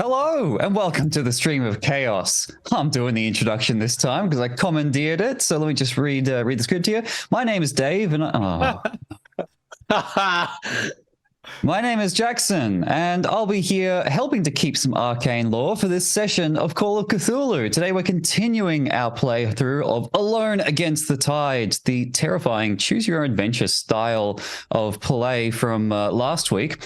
Hello and welcome to the Stream of Chaos. I'm doing the introduction this time because I commandeered it. So let me just read the script here. My name is Dave, and my name is Jackson, and I'll be here helping to keep some arcane lore for this session of Call of Cthulhu. Today we're continuing our playthrough of Alone Against the Tide, the terrifying choose-your-own-adventure style of play from last week,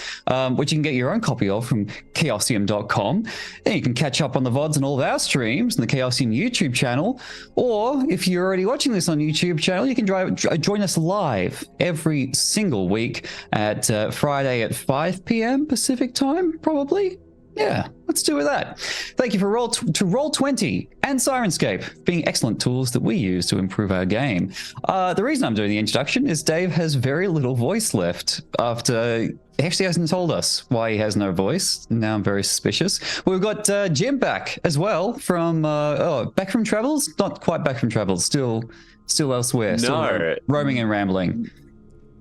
which you can get your own copy of from Chaosium.com. And you can catch up on the VODs and all of our streams and the Chaosium YouTube channel, or if you're already watching this on YouTube channel, you can join us live every single week at Friday at 5 p.m. Pacific time, probably. Yeah, let's do with that. Thank you for Roll20 and Sirenscape being excellent tools that we use to improve our game. The reason I'm doing the introduction is Dave has very little voice left after he actually hasn't told us why he has no voice. Now I'm very suspicious. We've got Jim back as well from back from travels. Not quite back from travels. Still elsewhere. No, still roaming and rambling.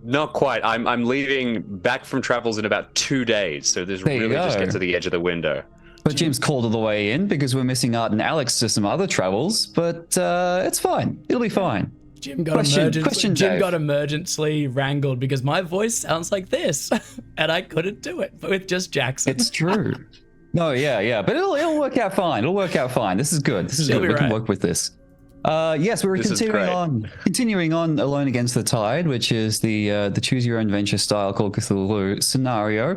Not quite. I'm leaving back from travels in about 2 days, so this really just gets to the edge of the window. But Jim's called all the way in because we're missing Art and Alex to some other travels, but it's fine. It'll be fine. Jim got emergency wrangled because my voice sounds like this, and I couldn't do it with just Jackson. It's true. No, yeah, but it'll work out fine. It'll work out fine. This is good. This is good. We can work with this. Yes, we're continuing on Alone Against the Tide, which is the choose your own adventure style Call of Cthulhu scenario,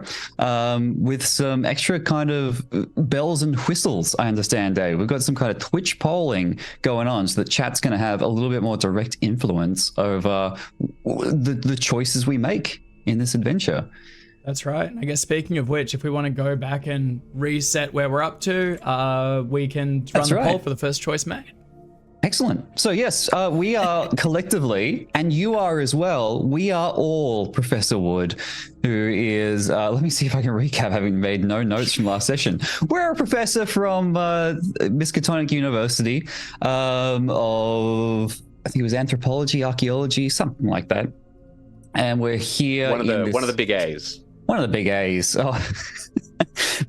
with some extra kind of bells and whistles. I understand, Dave. We've got some kind of Twitch polling going on, so that chat's going to have a little bit more direct influence over the choices we make in this adventure. That's right. I guess speaking of which, if we want to go back and reset where we're up to, we can run the poll for the first choice made. Excellent. So yes, we are collectively, and you are as well, we are all Professor Wood, who is, let me see if I can recap, having made no notes from last session. We're a professor from Miskatonic University of, I think it was anthropology, archaeology, something like that. And we're here one of the big A's. One of the big A's. Oh.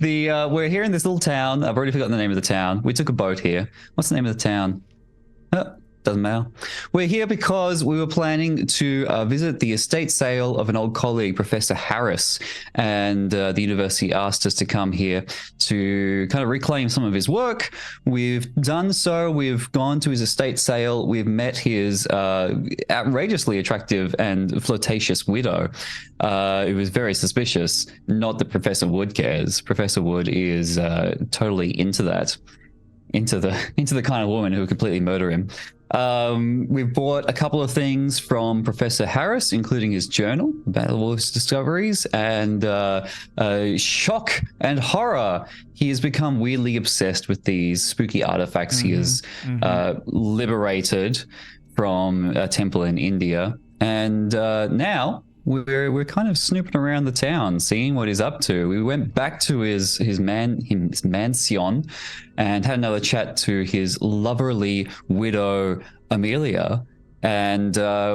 We're here in this little town. I've already forgotten the name of the town. We took a boat here. What's the name of the town? Doesn't matter. We're here because we were planning to visit the estate sale of an old colleague, Professor Harris, and the university asked us to come here to kind of reclaim some of his work. We've done so. We've gone to his estate sale. We've met his outrageously attractive and flirtatious widow. It was very suspicious. Not that Professor Wood cares. Professor Wood is totally into that. Into the kind of woman who would completely murder him. We've bought a couple of things from Professor Harris, including his journal about all his discoveries, and shock and horror. He has become weirdly obsessed with these spooky artifacts he has liberated from a temple in India, and now we're kind of snooping around the town, seeing what he's up to. We went back to his mansion and had another chat to his loverly widow Amelia, and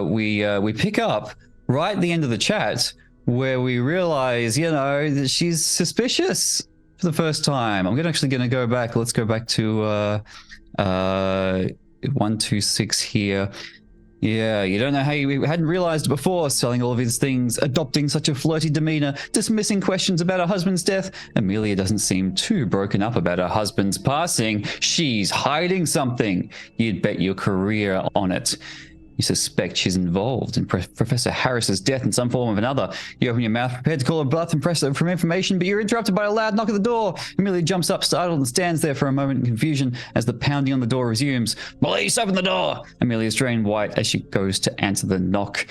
we pick up right at the end of the chat where we realize, that she's suspicious for the first time. I'm actually going to go back. Let's go back to 126 here. Yeah, you don't know how you hadn't realized before, selling all of his things, adopting such a flirty demeanor, dismissing questions about her husband's death. Amelia doesn't seem too broken up about her husband's passing. She's hiding something. You'd bet your career on it. You suspect she's involved in Professor Harris's death in some form or another. You open your mouth, prepared to call her bluff and press her for information, but you're interrupted by a loud knock at the door. Amelia jumps up, startled, and stands there for a moment in confusion as the pounding on the door resumes. Police, open the door! Amelia's drained white as she goes to answer the knock.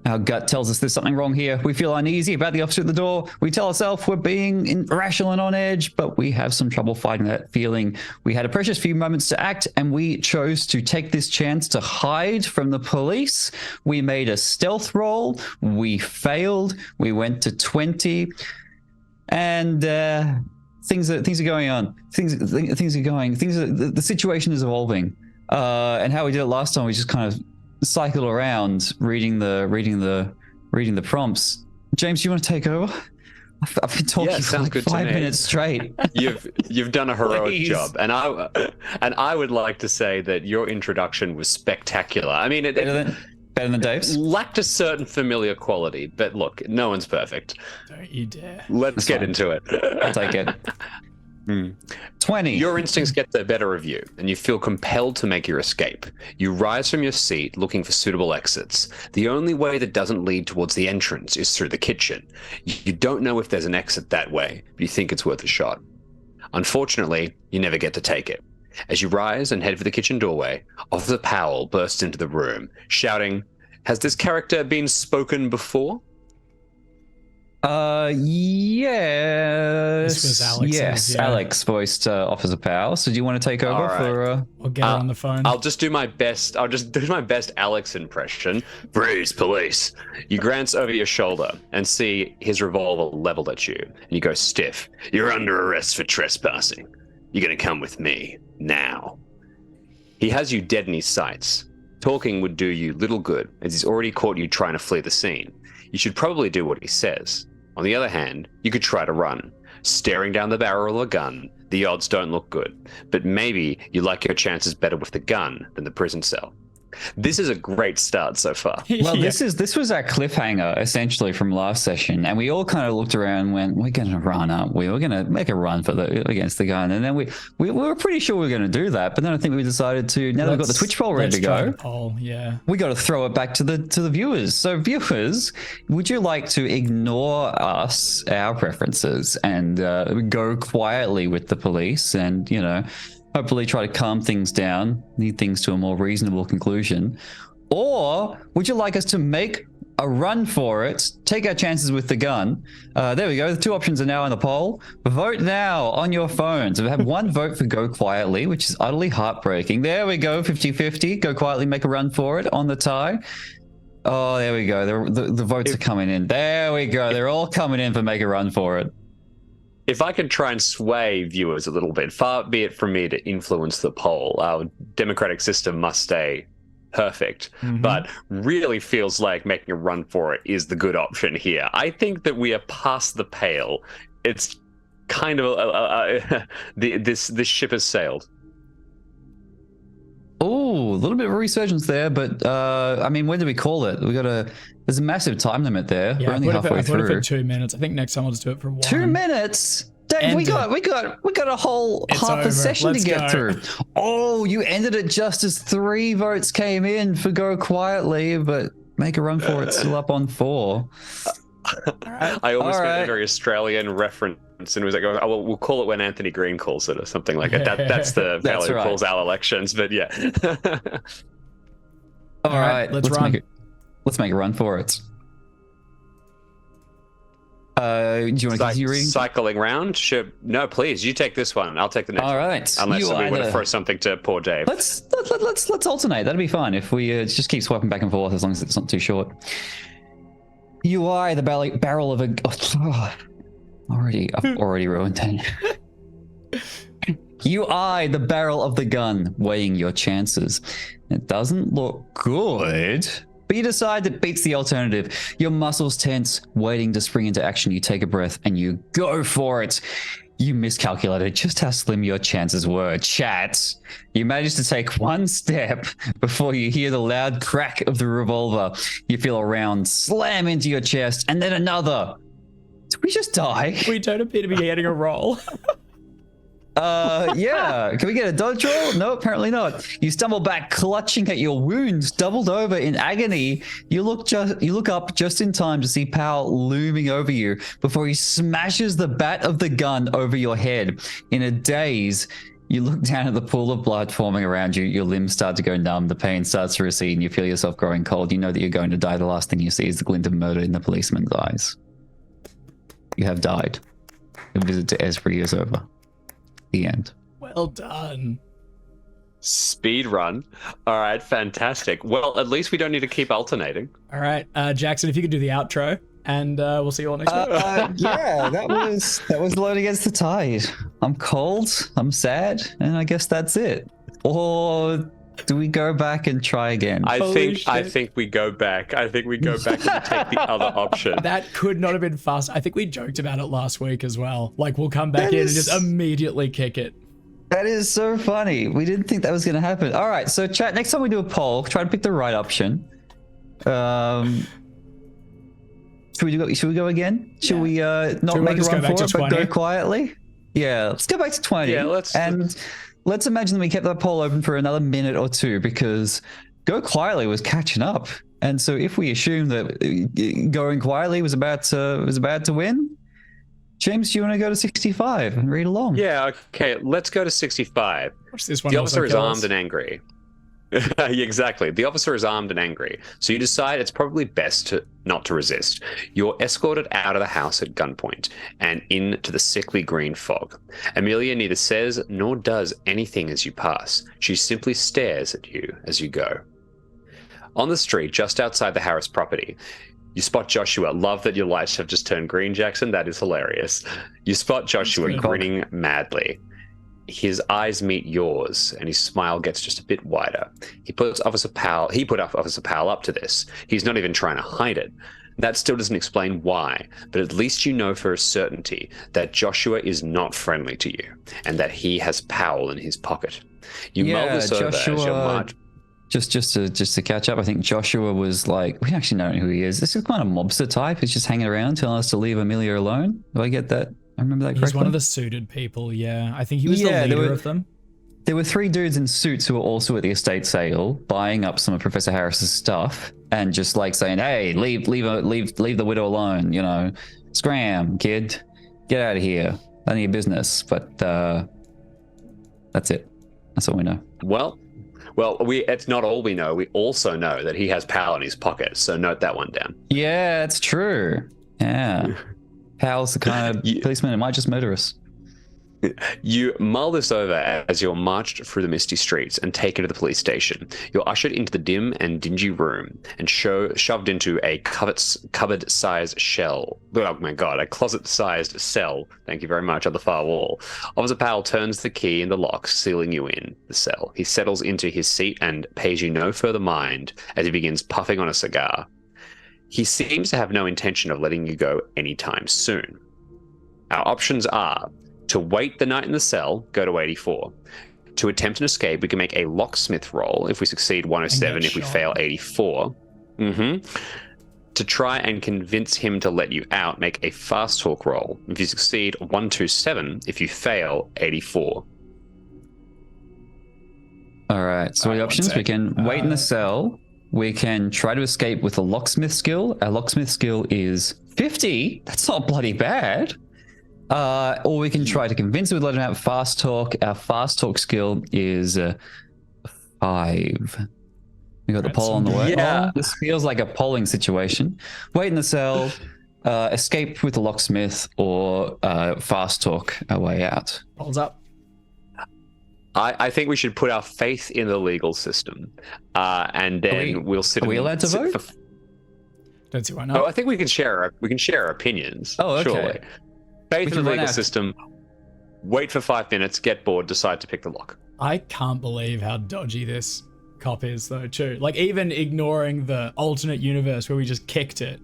Our gut tells us there's something wrong here. We feel uneasy about the officer at the door. We tell ourselves we're being irrational and on edge, but we have some trouble fighting that feeling. We had a precious few moments to act, and we chose to take this chance to hide from the police. We made a stealth roll. We failed. We went to 20, and things are going on. Things are going. The situation is evolving. And how we did it last time, we just kind of cycle around reading the prompts. James, do you want to take over? I've been talking for like 5 minutes straight. You've done a heroic job, and I would like to say that your introduction was spectacular. I mean, better than Dave's. Lacked a certain familiar quality, but look, no one's perfect. Don't you dare. Let's get into it. I'll take it. 20. Your instincts get the better of you, and you feel compelled to make your escape. You rise from your seat, looking for suitable exits. The only way that doesn't lead towards the entrance is through the kitchen. You don't know if there's an exit that way, but you think it's worth a shot. Unfortunately, you never get to take it. As you rise and head for the kitchen doorway, Officer Powell bursts into the room, shouting, "Has this character been spoken before?" Yes. This was Alex. Yes, yeah. Alex voiced Officer Powell. So do you want to take over for? We'll get her on the phone. I'll just do my best. I'll just do my best Alex impression. "Freeze, police!" You glance over your shoulder and see his revolver leveled at you, and you go stiff. "You're under arrest for trespassing. You're gonna come with me now." He has you dead in his sights. Talking would do you little good, as he's already caught you trying to flee the scene. You should probably do what he says. On the other hand, you could try to run. Staring down the barrel of a gun, the odds don't look good, but maybe you like your chances better with the gun than the prison cell. This is a great start so far. Well, this was our cliffhanger essentially from last session, and we all kind of looked around and went, "We're going to run, aren't we? We're going to make a run against the gun." And then we were pretty sure we were going to do that, but then I think we decided to, now that we've got the Twitch poll ready to go, we got to throw it back to the viewers. So viewers, would you like to ignore us, our preferences, and go quietly with the police and, hopefully try to calm things down, lead things to a more reasonable conclusion? Or would you like us to make a run for it, take our chances with the gun? There we go. The two options are now on the poll. Vote now on your phones. We have one vote for go quietly, which is utterly heartbreaking. There we go, 50-50. Go quietly, make a run for it on the tie. Oh, there we go. The votes are coming in. There we go. They're all coming in for make a run for it. If I could try and sway viewers a little bit, far be it from me to influence the poll. Our democratic system must stay perfect, but really feels like making a run for it is the good option here. I think that we are past the pale. It's kind of this ship has sailed. Oh, a little bit of a resurgence there, but I mean, when do we call it? There's a massive time limit there. Yeah, we're only halfway through. I put it for 2 minutes. I think next time I'll just do it for 1. 2 minutes? Dave, we got a whole half a session to get through. Oh, you ended it just as 3 votes came in for go quietly, but make a run for it still up on 4. I almost made a very Australian reference and was like, "Oh, well, we'll call it when Anthony Green calls it," or something like that. That's the how he calls our elections. But yeah. All right, let's run. Let's make a run for it. Do you want to continue reading? Cycling round? Sure. No, please. You take this one. I'll take the next one. All right. Unless we want to throw something to poor Dave. Let's alternate. That'd be fine if we just keep swiping back and forth as long as it's not too short. You eye the barrel of a... I've already ruined it. You eye the barrel of the gun, weighing your chances. It doesn't look good, but you decide it beats the alternative. Your muscles tense, waiting to spring into action. You take a breath and you go for it. You miscalculated just how slim your chances were. Chat, you managed to take one step before you hear the loud crack of the revolver. You feel a round slam into your chest and then another. Did we just die? We don't appear to be getting a roll. Yeah. Can we get a dodge roll? No, apparently not. You stumble back, clutching at your wounds, doubled over in agony. You look up just in time to see Powell looming over you before he smashes the bat of the gun over your head. In a daze, you look down at the pool of blood forming around you. Your limbs start to go numb. The pain starts to recede, and you feel yourself growing cold. You know that you're going to die. The last thing you see is the glint of murder in the policeman's eyes. You have died. Your visit to Esprey is over. The end. Well done. Speed run. All right, fantastic. Well, at least we don't need to keep alternating. All right, Jackson, if you could do the outro, and we'll see you all next week. Yeah, that was Load Against the Tide. I'm cold, I'm sad, and I guess that's it. Or Do we go back and try again? I Holy think we go back. I think we go back and take the other option. That could not have been fast. I think we joked about it last week as well. Like, we'll come back in and just immediately kick it. That is so funny. We didn't think that was going to happen. All right, so chat, next time we do a poll, try to pick the right option. Should we go again? Should we not make a run for it, but go quietly? Yeah, let's go back to 20. Yeah, let's imagine that we kept that poll open for another minute or two, because go quietly was catching up. And so if we assume that going quietly was about to win, James, do you want to go to 65 and read along? Yeah, okay, let's go to 65. Watch this one. The officer is armed and angry. Exactly. The officer is armed and angry. So you decide it's probably best not to resist. You're escorted out of the house at gunpoint and into the sickly green fog. Amelia neither says nor does anything as you pass. She simply stares at you as you go. On the street, just outside the Harris property, you spot Joshua. Love that your lights have just turned green, Jackson. That is hilarious. You spot Joshua grinning madly. His eyes meet yours, and his smile gets just a bit wider. He put Officer Powell up to this. He's not even trying to hide it. That still doesn't explain why, but at least you know for a certainty that Joshua is not friendly to you, and that he has Powell in his pocket. You mull this over as your march. Just to catch up, I think Joshua was like, we actually don't know who he is. This is kind of mobster type. He's just hanging around telling us to leave Amelia alone. Do I get that? I remember that correctly. He's one of the suited people, yeah. I think he was the leader of them. There were 3 dudes in suits who were also at the estate sale, buying up some of Professor Harris's stuff, and just like saying, "Hey, leave the widow alone. You know, scram, kid, get out of here. None of your business." But that's it. That's all we know. Well, it's not all we know. We also know that he has Powell in his pocket. So note that one down. Yeah, it's true. Yeah. Powell's the kind of policeman who might just murder us. You mull this over as you're marched through the misty streets and taken to the police station. You're ushered into the dim and dingy room and shoved into a cupboard-sized shell. Oh my god, a closet-sized cell. Thank you very much, on the far wall. Officer Powell turns the key in the lock, sealing you in the cell. He settles into his seat and pays you no further mind as he begins puffing on a cigar. He seems to have no intention of letting you go anytime soon. Our options are: to wait the night in the cell, go to 84. To attempt an escape, we can make a locksmith roll. If we succeed, 107. If we fail, 84. To try and convince him to let you out, make a fast talk roll. If you succeed, 127. If you fail, 84. All right. So the options: we can wait in the cell. We can try to escape with a locksmith skill. Our locksmith skill is 50. That's not bloody bad. Or we can try to convince him to let him out fast talk. Our fast talk skill is 5. We got the poll on the way. Yeah. Oh, this feels like a polling situation. Wait in the cell, escape with the locksmith, or fast talk our way out. Polls up. I think we should put our faith in the legal system, and then we'll sit. Are we allowed to vote? Don't see why not. Oh, I think we can share our opinions. Oh, okay. Surely. Faith in the legal system. Wait for 5 minutes. Get bored. Decide to pick the lock. I can't believe how dodgy this cop is, though. Too. Like, even ignoring the alternate universe where we just kicked it,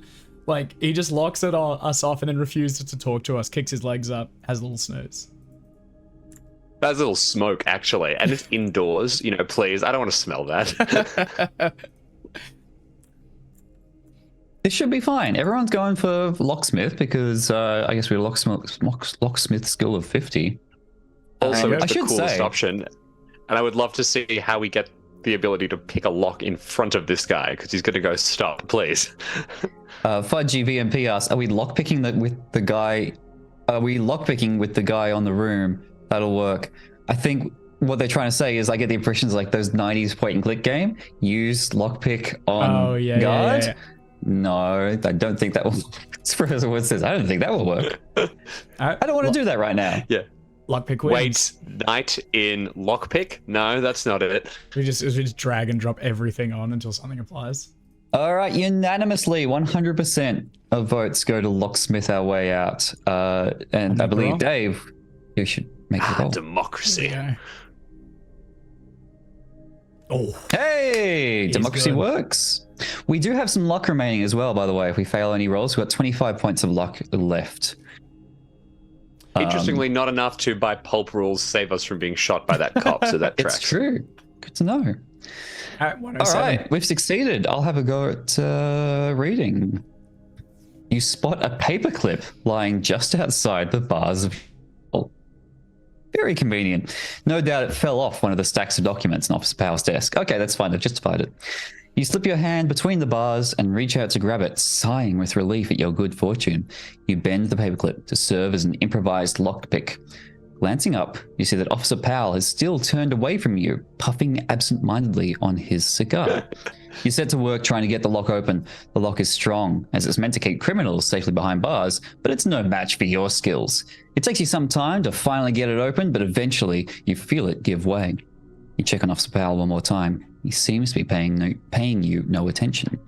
like he just locks us off and then refuses to talk to us. Kicks his legs up. Has a little snooze. That's a little smoke, actually, and it's indoors. You know, please. I don't want to smell that. This should be fine. Everyone's going for locksmith because I guess we're locksmith skill of 50. Also, it's the coolest option, and I would love to see how we get the ability to pick a lock in front of this guy, because he's going to go, "Stop, please." Fudgy VMP asks, "Are we lockpicking with the guy? Are we lockpicking with the guy on the room? That'll work." I think what they're trying to say is, I get the impressions like those 90s point and click game. Use lockpick on guard. Yeah. No, I don't think that will. Professor Wood says, "I don't think that will work." I don't want to do that right now. Yeah. Lockpick wins. Wait, night in lockpick? No, that's not it. We just drag and drop everything on until something applies. All right, unanimously, 100% of votes go to locksmith our way out. And I believe, Dave, you should make the roll. Democracy. Oh, Hey, He's democracy good. works. We do have some luck remaining as well, by the way. If we fail any rolls, we've got 25 points of luck left. Interestingly, not enough to, by pulp rules, save us from being shot by that cop. So that tracks. It's true. Good to know. all right, All 107. right, we've succeeded. I'll have a go at reading. You spot a paperclip lying just outside the bars of. Very convenient. No doubt it fell off one of the stacks of documents on Officer Powell's desk. Okay, that's fine. I've justified it. You slip your hand between the bars and reach out to grab it, sighing with relief at your good fortune. You bend the paperclip to serve as an improvised lockpick. Glancing up, you see that Officer Powell has still turned away from you, puffing absent-mindedly on his cigar. You set to work trying to get the lock open. The lock is strong, as it's meant to keep criminals safely behind bars, but it's no match for your skills. It takes you some time to finally get it open, but eventually you feel it give way. You check on Officer Powell one more time. He seems to be paying you no attention.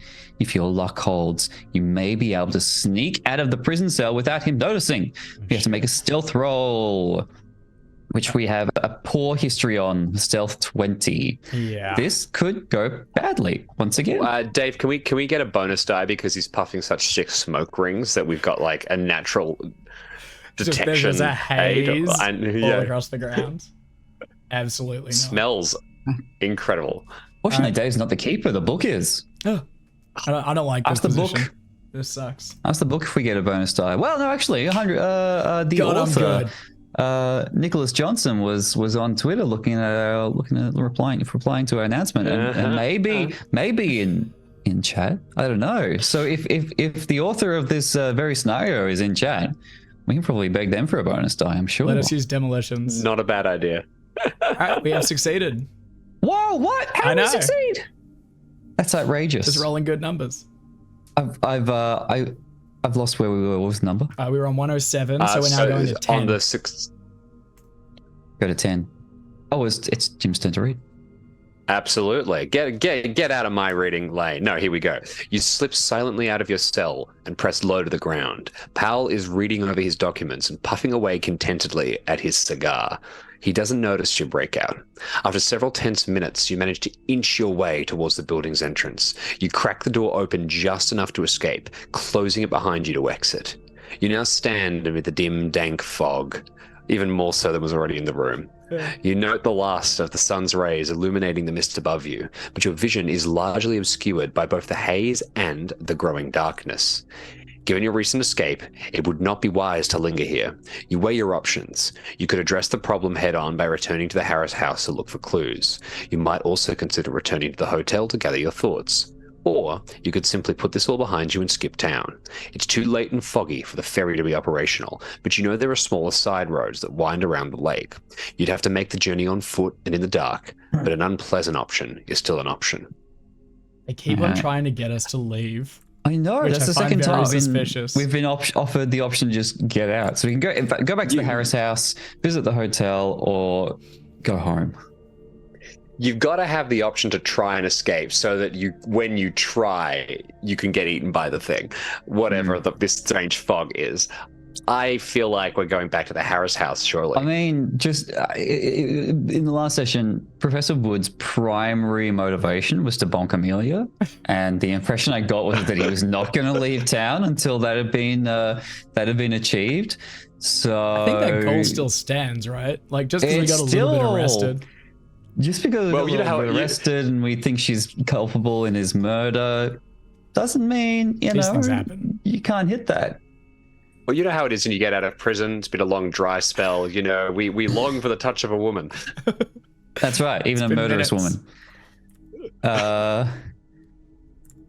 If your luck holds, you may be able to sneak out of the prison cell without him noticing. You have to make a stealth roll, which we have a poor history on, stealth 20. Yeah. This could go badly once again. Dave, can we get a bonus die because he's puffing such thick smoke rings that we've got like a natural detection There's a haze aid? all across the ground. Absolutely not. Smells incredible. Fortunately, Dave's not the keeper. The book is. I don't like this Ask the position. book. This sucks. Ask the book if we get a bonus die. Well, no, actually, 100. The God, I'm author, good. Nicholas Johnson, was on Twitter looking at replying to our announcement, and maybe in chat. I don't know. So if the author of this very scenario is in chat, we can probably beg them for a bonus die. I'm sure. Let us use demolitions. Not a bad idea. All right, we have succeeded. Whoa! What? How I did we know. succeed? That's outrageous. Just rolling good numbers. I've lost where we were. What was the number? We were on 107, so we're now going to 10. On the 6th. Go to 10. Oh, it's Jim's turn to read. Absolutely. Get out of my reading lane. No, here we go. You slip silently out of your cell and press low to the ground. Powell is reading over his documents and puffing away contentedly at his cigar. He doesn't notice your breakout. After several tense minutes, you manage to inch your way towards the building's entrance. You crack the door open just enough to escape, closing it behind you to exit. You now stand amid the dim, dank fog, even more so than was already in the room. You note the last of the sun's rays illuminating the mist above you, but your vision is largely obscured by both the haze and the growing darkness. Given your recent escape, it would not be wise to linger here. You weigh your options. You could address the problem head-on by returning to the Harris house to look for clues. You might also consider returning to the hotel to gather your thoughts. Or you could simply put this all behind you and skip town. It's too late and foggy for the ferry to be operational, but you know there are smaller side roads that wind around the lake. You'd have to make the journey on foot and in the dark, but an unpleasant option is still an option. They keep on trying to get us to leave. I know, Which that's I the find second very time suspicious. we've been offered the option to just get out. So we can go back to the Harris house, visit the hotel, or go home. You've got to have the option to try and escape so that when you try, you can get eaten by the thing, whatever this strange fog is. I feel like we're going back to the Harris house, surely. I mean, just in the last session, Professor Wood's primary motivation was to bonk Amelia, and the impression I got was that he was not going to leave town until that had been achieved. So I think that goal still stands, right? Like, just because we got a little bit arrested. Just because we got a little bit arrested and we think she's culpable in his murder doesn't mean, These things happen. You can't hit that. Well, you know how it is when you get out of prison. It's been a long dry spell. You know, we long for the touch of a woman. That's right, even a murderous woman.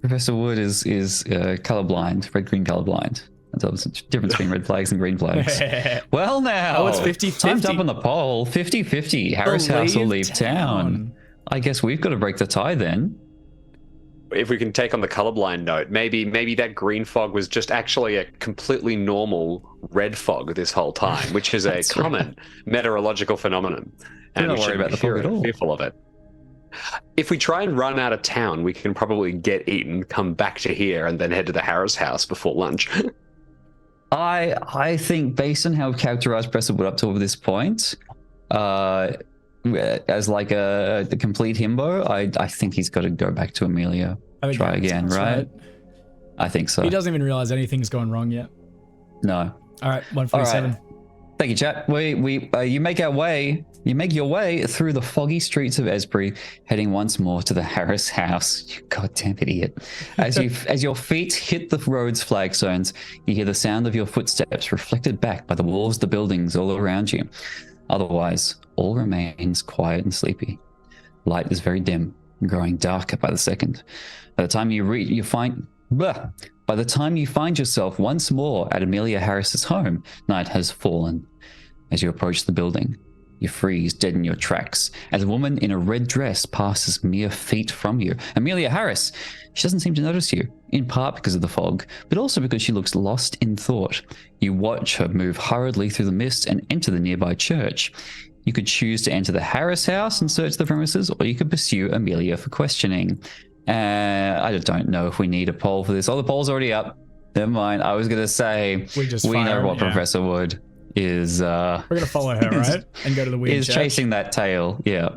Professor Wood is colorblind, red-green colorblind. That's the difference between red flags and green flags. Well, now it's 50-50. Time's up on the poll. 50-50. Harris house will leave town. I guess we've got to break the tie then. If we can take on the colorblind note, maybe that green fog was just actually a completely normal red fog this whole time, which is a common meteorological phenomenon. And We're we not worried about the fog at all. Fearful of it. If we try and run out of town, we can probably get eaten, come back to here, and then head to the Harris house before lunch. I think based on how we've characterized Professor Wood up to this point, as like the complete himbo, I think he's got to go back to Amelia. I think Try that again, sounds right? I think so. He doesn't even realize anything's gone wrong yet. No. All right, 147. All right. Thank you, chat. You make your way through the foggy streets of Esbury, heading once more to the Harris house. You goddamn idiot! As your feet hit the road's flagstones, you hear the sound of your footsteps reflected back by the walls of the buildings all around you. Otherwise, all remains quiet and sleepy. Light is very dim, growing darker by the second. By the time you find yourself once more at Amelia Harris's home, night has fallen. As you approach the building, you freeze dead in your tracks as a woman in a red dress passes mere feet from you. Amelia Harris. She doesn't seem to notice you, in part because of the fog, but also because she looks lost in thought. You watch her move hurriedly through the mist and enter the nearby church. You could choose to enter the Harris house and search the premises, or you could pursue Amelia for questioning. I don't know if we need a poll for this. Oh, the poll's already up. Never mind. I was going to say we know what Professor Wood is. We're going to follow her, right? And go to the weird church. Chasing that tail, yeah.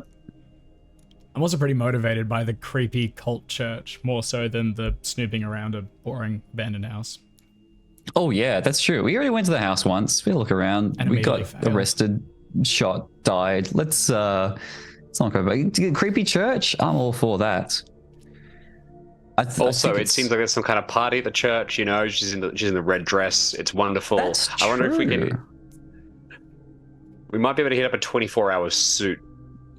I'm also pretty motivated by the creepy cult church, more so than the snooping around a boring abandoned house. Oh, yeah, that's true. We already went to the house once. We look around. And we got arrested, shot, died. Let's not go back. Creepy church? I'm all for that. Also, it seems like there's some kind of party at the church. You know, she's in the red dress. It's wonderful. That's true. I wonder if we might be able to hit up a 24-hour suit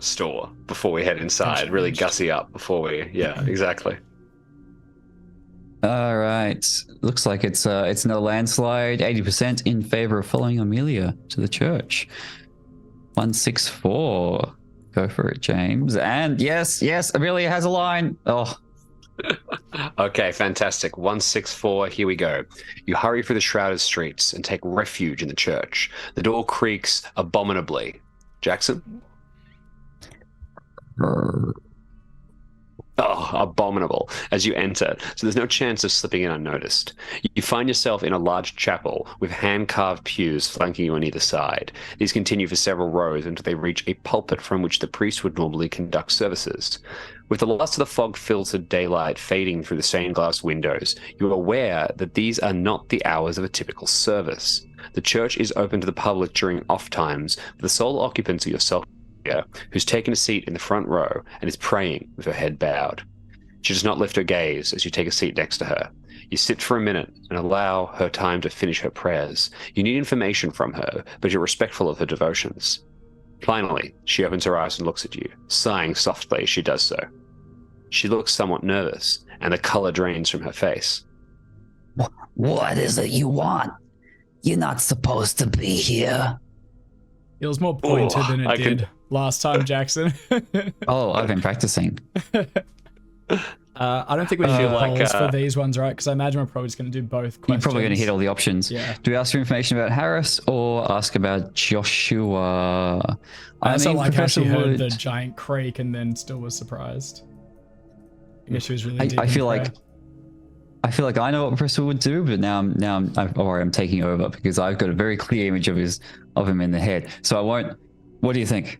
store before we head inside. Really gussy up before we. Yeah, exactly. All right. Looks like it's no landslide. 80% in favor of following Amelia to the church. 164. Go for it, James. And yes, Amelia has a line. Oh. Okay, fantastic. 164, here we go. You hurry through the shrouded streets and take refuge in the church. The door creaks abominably. Jackson? Oh, abominable as you enter, so there's no chance of slipping in unnoticed. You find yourself in a large chapel with hand-carved pews flanking you on either side. These continue for several rows until they reach a pulpit from which the priest would normally conduct services. With the last of the fog-filtered daylight fading through the stained glass windows, you are aware that these are not the hours of a typical service. The church is open to the public during off times, but the sole occupants are yourself, who's taken a seat in the front row and is praying with her head bowed. She does not lift her gaze as you take a seat next to her. You sit for a minute and allow her time to finish her prayers. You need information from her, but you're respectful of her devotions. Finally, she opens her eyes and looks at you, sighing softly as she does so. She looks somewhat nervous, and the color drains from her face. What is it you want? You're not supposed to be here. It was more pointed than it did last time, Jackson. Oh, I've been practicing. I don't think we should do polls for these ones, right? Because I imagine we're probably just going to do both questions. You're probably going to hit all the options. Yeah. Do we ask for information about Harris or ask about Joshua? I also like how she heard the giant creak and then still was surprised. I guess she was really deep. I feel like I know what Professor would do, but now I'm taking over because I've got a very clear image of him in the head. So I won't. What do you think?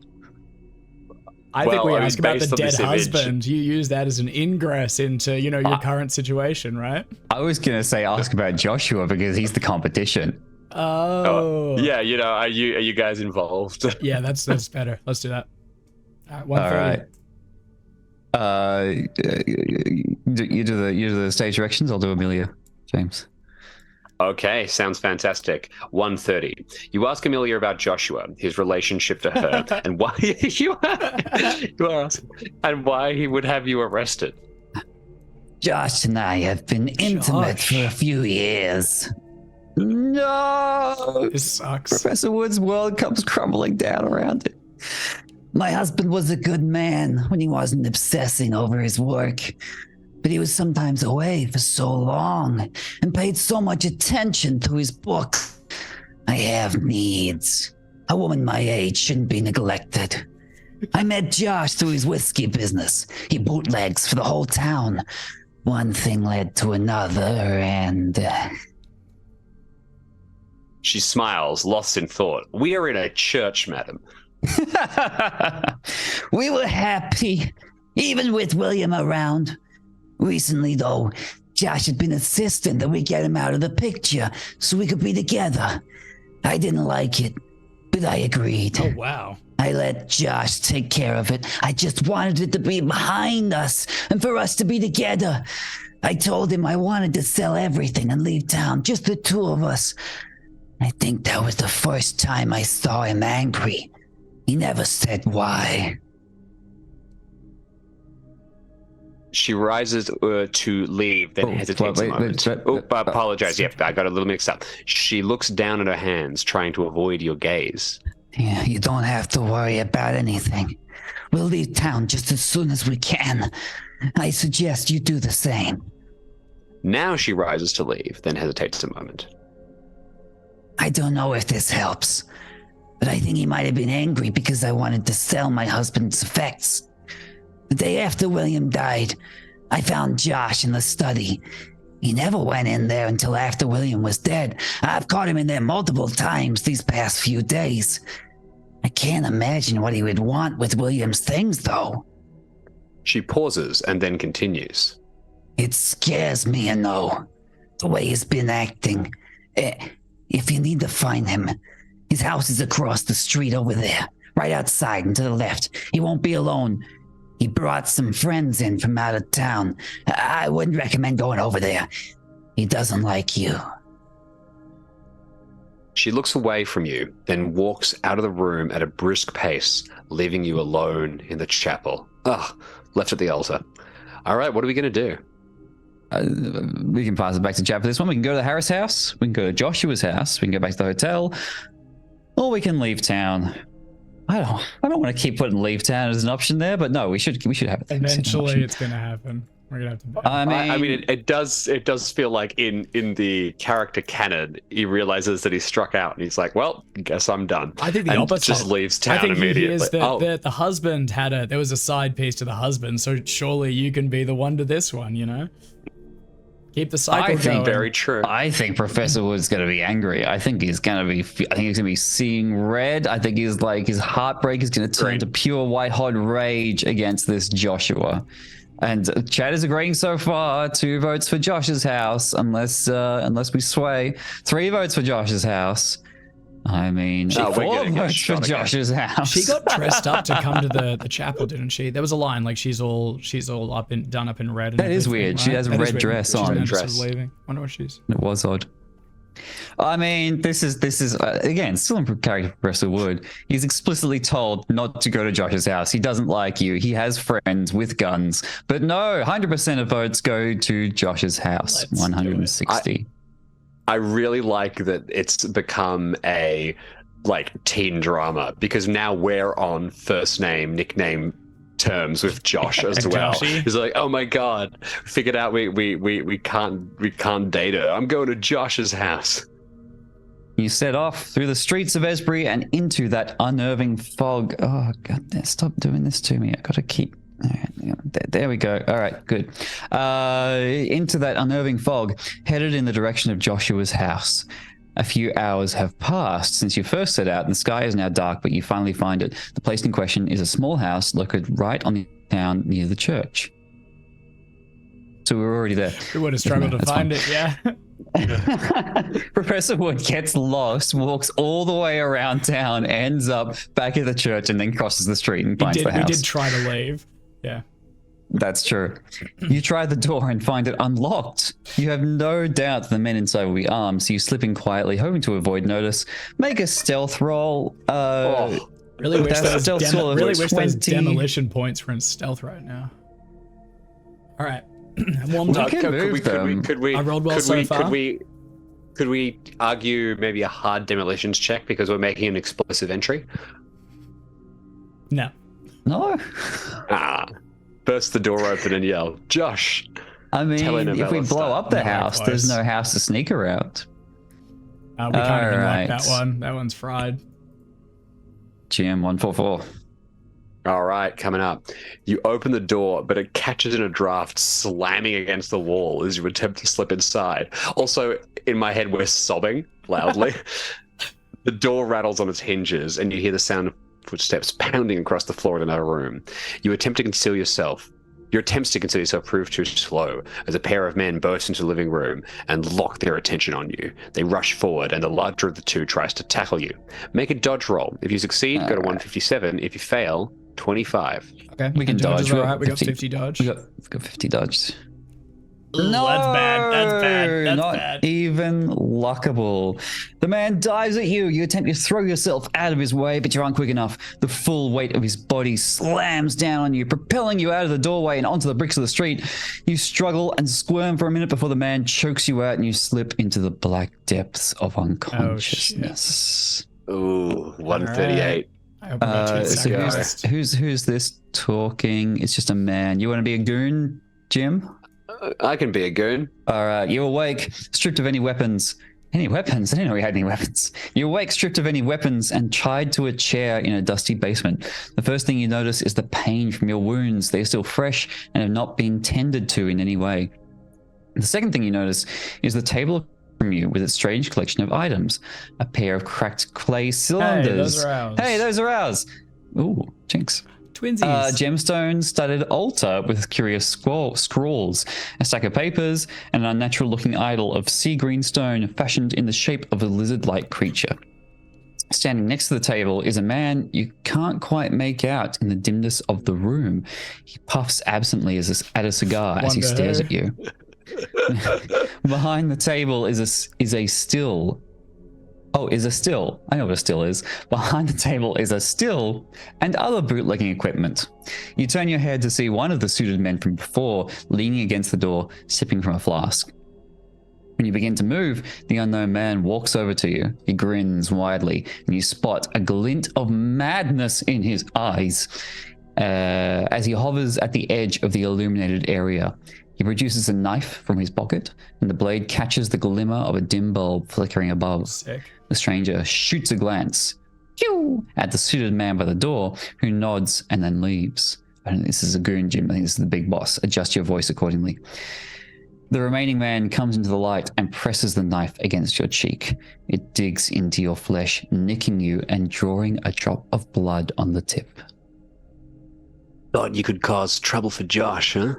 I think we ask about the dead husband. You use that as an ingress into, your current situation, right? I was gonna say ask about Joshua because he's the competition. Oh. Yeah, are you guys involved? Yeah, that's better. Let's do that. All right, 130. All right. You do the stage directions. I'll do Amelia, James. Okay, sounds fantastic. 130. You ask Amelia about Joshua, his relationship to her, and why you are asking, and why he would have you arrested. Josh and I have been intimate for a few years. No, this sucks. Professor Wood's world comes crumbling down around it. My husband was a good man when he wasn't obsessing over his work. But he was sometimes away for so long and paid so much attention to his book. I have needs. A woman my age shouldn't be neglected. I met Josh through his whiskey business. He bootlegs for the whole town. One thing led to another, and... She smiles, lost in thought. We are in a church, madam. We were happy, even with William around. Recently, though, Josh had been insistent that we get him out of the picture so we could be together. I didn't like it, but I agreed. Oh, wow. I let Josh take care of it. I just wanted it to be behind us and for us to be together. I told him I wanted to sell everything and leave town, just the two of us. I think that was the first time I saw him angry. He never said why. She rises to leave, then hesitates a moment. I apologize. Yep, I got a little mixed up. She looks down at her hands, trying to avoid your gaze. Yeah, you don't have to worry about anything. We'll leave town just as soon as we can. I suggest you do the same. Now she rises to leave, then hesitates a moment. I don't know if this helps, but I think he might have been angry because I wanted to sell my husband's effects. The day after William died, I found Josh in the study. He never went in there until after William was dead. I've caught him in there multiple times these past few days. I can't imagine what he would want with William's things, though. She pauses and then continues. It scares me, you know, the way he's been acting. If you need to find him, his house is across the street over there, right outside and to the left. He won't be alone. He brought some friends in from out of town. I wouldn't recommend going over there. He doesn't like you. She looks away from you, then walks out of the room at a brisk pace, leaving you alone in the chapel. Left at the altar. All right, what are we going to do? We can pass it back to chat for this one. We can go to the Harris house. We can go to Joshua's house. We can go back to the hotel. Or we can leave town. I don't want to keep putting leave town as an option there, but no, we should have it. Eventually, it's gonna happen. We're gonna have to. I mean, it does feel like in the character canon, he realizes that he's struck out, and he's like, "Well, guess I'm done." I think the opposite. Just leaves town I think immediately. that the husband there was a side piece to the husband, so surely you can be the one to this one, you know. Keep the cycle going. Very true. I think Professor Wood's going to be angry. I think he's going to be seeing red. I think his heartbreak is going to turn to pure white hot rage against this Joshua. And Chad is agreeing so far. 2 votes for Josh's house, unless we sway. 3 votes for Josh's house. I mean, 4 votes for Josh's house. She got dressed up to come to the chapel, didn't she? There was a line like she's all done up in red. And that is weird. Right? She has a red dress on. Leaving. Wonder what she's. It was odd. I mean, this is again still in character for Professor Wood. He's explicitly told not to go to Josh's house. He doesn't like you. He has friends with guns, but no, 100% of votes go to Josh's house. 160. I really like that it's become a teen drama because now we're on first name, nickname terms with Josh as well. He's like, oh my god, figured out we can't date her. I'm going to Josh's house. You set off through the streets of Esbury and into that unnerving fog. Oh god, stop doing this to me. I gotta keep. All right, there we go. All right, good. Into that unnerving fog, headed in the direction of Joshua's house. A few hours have passed since you first set out, and the sky is now dark, but you finally find it. The place in question is a small house located right on the town near the church. So we were already there. We would have struggled to find it, yeah. Professor Wood gets lost, walks all the way around town, ends up back at the church, and then crosses the street and finds the house. We did try to leave. Yeah. That's true. You try the door and find it unlocked. You have no doubt that the men inside will be armed, so you slip in quietly, hoping to avoid notice. Make a stealth roll. Really wish those demolition points were in stealth right now. All right. Could we? I rolled well so far. Could we argue maybe a hard demolitions check because we're making an explosive entry? No. No. Burst the door open and yell, Josh. I mean, if we blow up the house, there's no house to sneak around. We can't even like that one. That one's fried. GM 144. All right, coming up. You open the door, but it catches in a draft, slamming against the wall as you attempt to slip inside. Also, in my head, we're sobbing loudly. The door rattles on its hinges, and you hear the sound of footsteps pounding across the floor in another room. Your attempts to conceal yourself prove too slow as a pair of men burst into the living room and lock their attention on you. They rush forward, and the larger of the two tries to tackle you. Make a dodge roll. If you succeed, go to 157. If you fail, 25. Okay, We can dodge. All right, we got 50 dodge. We've got 50 dodge. Ooh, No, that's bad. That's not bad. even luckable. The man dives at you. You attempt to throw yourself out of his way, but you aren't quick enough. The full weight of his body slams down on you, propelling you out of the doorway and onto the bricks of the street. You struggle and squirm for a minute before the man chokes you out and you slip into the black depths of unconsciousness. Ooh, 138. I hope we got to So who's this talking? It's just a man. You want to be a goon, Jim? I can be a goon. All right, you awake, stripped of any weapons. Any weapons? I didn't know he had any weapons. You awake, stripped of any weapons, and tied to a chair in a dusty basement. The first thing you notice is the pain from your wounds. They are still fresh and have not been tended to in any way. The second thing you notice is the table from you with its strange collection of items. A pair of cracked clay cylinders. Hey, those are ours. Hey, those are ours. Ooh, jinx. Twinsies. Gemstone-studded altar with curious scrawls, a stack of papers, and an unnatural-looking idol of sea green stone fashioned in the shape of a lizard-like creature. Standing next to the table is a man you can't quite make out in the dimness of the room. He puffs absently at a cigar as he stares at you. Behind the table is a still. Oh, is a still. I know what a still is. Behind the table is a still and other bootlegging equipment. You turn your head to see one of the suited men from before leaning against the door, sipping from a flask. When you begin to move, the unknown man walks over to you. He grins widely, and you spot a glint of madness in his eyes as he hovers at the edge of the illuminated area. He produces a knife from his pocket, and the blade catches the glimmer of a dim bulb flickering above. Sick. The stranger shoots a glance at the suited man by the door, who nods and then leaves. I don't think this is a goon, Jim. I think this is the big boss. Adjust your voice accordingly. The remaining man comes into the light and presses the knife against your cheek. It digs into your flesh, nicking you and drawing a drop of blood on the tip. Thought you could cause trouble for Josh, huh?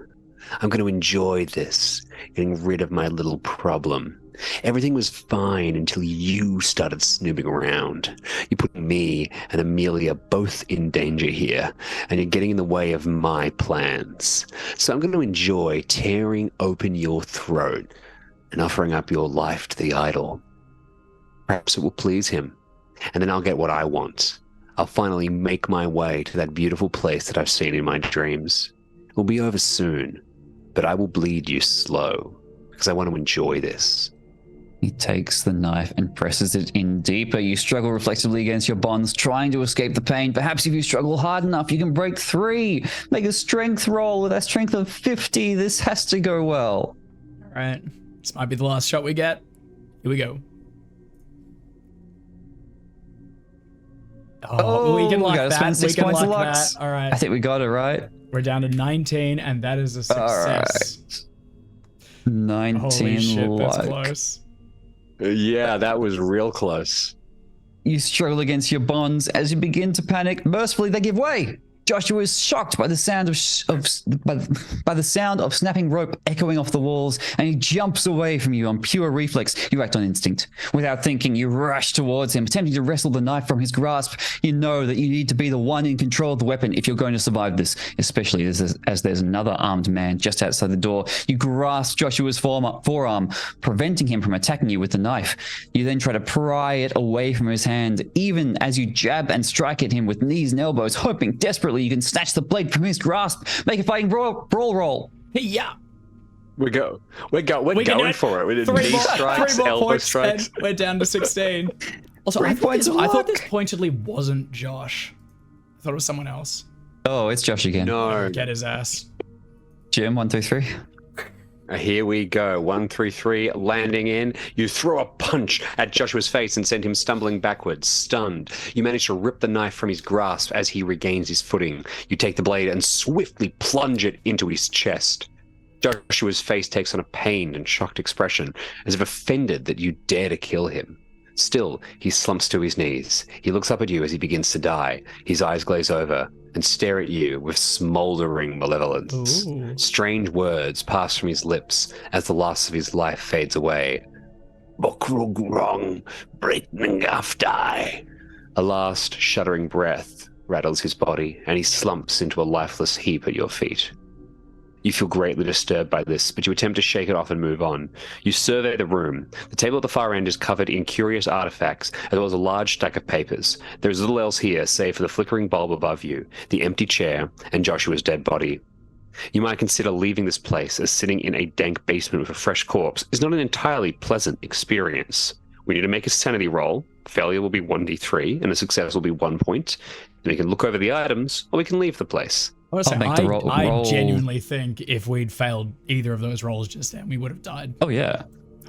I'm going to enjoy this, getting rid of my little problem. Everything was fine until you started snooping around. You put me and Amelia both in danger here, and you're getting in the way of my plans. So I'm going to enjoy tearing open your throat and offering up your life to the idol. Perhaps it will please him, and then I'll get what I want. I'll finally make my way to that beautiful place that I've seen in my dreams. It will be over soon, but I will bleed you slow, because I want to enjoy this. He takes the knife and presses it in deeper. You struggle reflexively against your bonds, trying to escape the pain. Perhaps if you struggle hard enough, you can break 3. Make a strength roll with a strength of 50. This has to go well. All right. This might be the last shot we get. Here we go. Oh, we can lock gotta that. spend 6 We can points of lock lux. that. All right. I think we got it right. We're down to 19, and that is a success. 19 Holy shit, that's luck. close. Yeah, that was real close. You struggle against your bonds. As you begin to panic, mercifully they give way. Joshua is shocked by the sound by the sound of snapping rope echoing off the walls, and he jumps away from you on pure reflex. You act on instinct. Without thinking, you rush towards him, attempting to wrestle the knife from his grasp. You know that you need to be the one in control of the weapon if you're going to survive this, especially as there's another armed man just outside the door. You grasp Joshua's forearm, preventing him from attacking you with the knife. You then try to pry it away from his hand, even as you jab and strike at him with knees and elbows, hoping desperately you can snatch the blade from his grasp. Make a fighting brawl roll. Yeah. We're going for it. We did knee strikes, elbow strikes. We're down to 16. Also, I thought this pointedly wasn't Josh. I thought it was someone else. Oh, it's Josh again. No. Get his ass. Jim, 1, 2, 3. Here we go. 1, 3, 3, landing in. You throw a punch at Joshua's face and send him stumbling backwards, stunned. You manage to rip the knife from his grasp as he regains his footing. You take the blade and swiftly plunge it into his chest. Joshua's face takes on a pained and shocked expression, as if offended that you dare to kill him. Still, he slumps to his knees. He looks up at you as he begins to die. His eyes glaze over and stare at you with smoldering malevolence. Ooh. Strange words pass from his lips as the lust of his life fades away. Bokrogrong, Breitningafdai. A last shuddering breath rattles his body, and he slumps into a lifeless heap at your feet. You feel greatly disturbed by this, but you attempt to shake it off and move on. You survey the room. The table at the far end is covered in curious artifacts, as well as a large stack of papers. There is little else here, save for the flickering bulb above you, the empty chair, and Joshua's dead body. You might consider leaving this place, as sitting in a dank basement with a fresh corpse is not an entirely pleasant experience. We need to make a sanity roll. Failure will be 1d3, and a success will be 1 point. And we can look over the items, or we can leave the place. I genuinely think if we'd failed either of those rolls just then, we would have died. Oh yeah,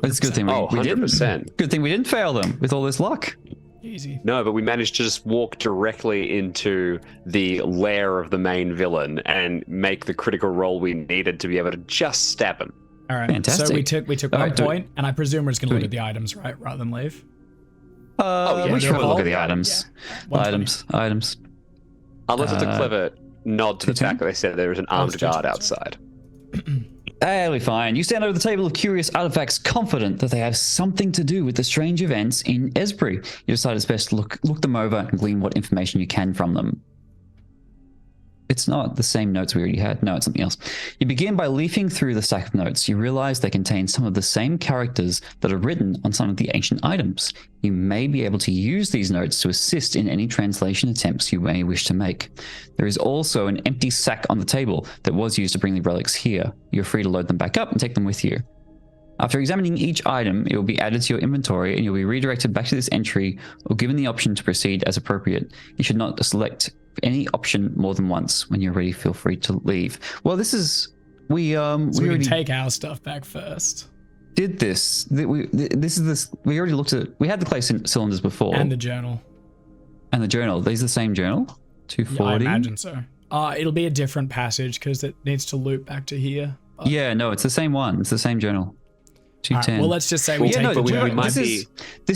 it's a good thing we 100%. didn't. Good thing we didn't fail them with all this luck. Easy. No, but we managed to just walk directly into the lair of the main villain and make the critical roll we needed to be able to just stab him. All right. Fantastic. So we took All 1 right, point, and I presume we're just gonna look at the items, right, rather than leave. We should they're look at the all- items. Yeah. Items. Unless it's a clever nod to the fact that they said there is an armed Constitution, guard outside. That'll be fine. You stand over the table of curious artifacts, confident that they have something to do with the strange events in Esbury. You decide it's best to look them over and glean what information you can from them. It's not the same notes we already had. No, it's something else. You begin by leafing through the stack of notes. You realize they contain some of the same characters that are written on some of the ancient items. You may be able to use these notes to assist in any translation attempts you may wish to make. There is also an empty sack on the table that was used to bring the relics here. You're free to load them back up and take them with you. After examining each item, it will be added to your inventory and you'll be redirected back to this entry or given the option to proceed as appropriate. You should not select any option more than once. When you're ready, feel free to leave. Well, this is we So we already can take our stuff back first. did this. We already looked at. We had the clay cylinders before And the journal. and the journal. These are the same journal. Yeah, 240. I imagine so. It'll be a different passage because it needs to loop back to here. Yeah, no, it's the same one. It's the same journal. All right, 210. well, let's just say we Yeah, take no, the but journal. this is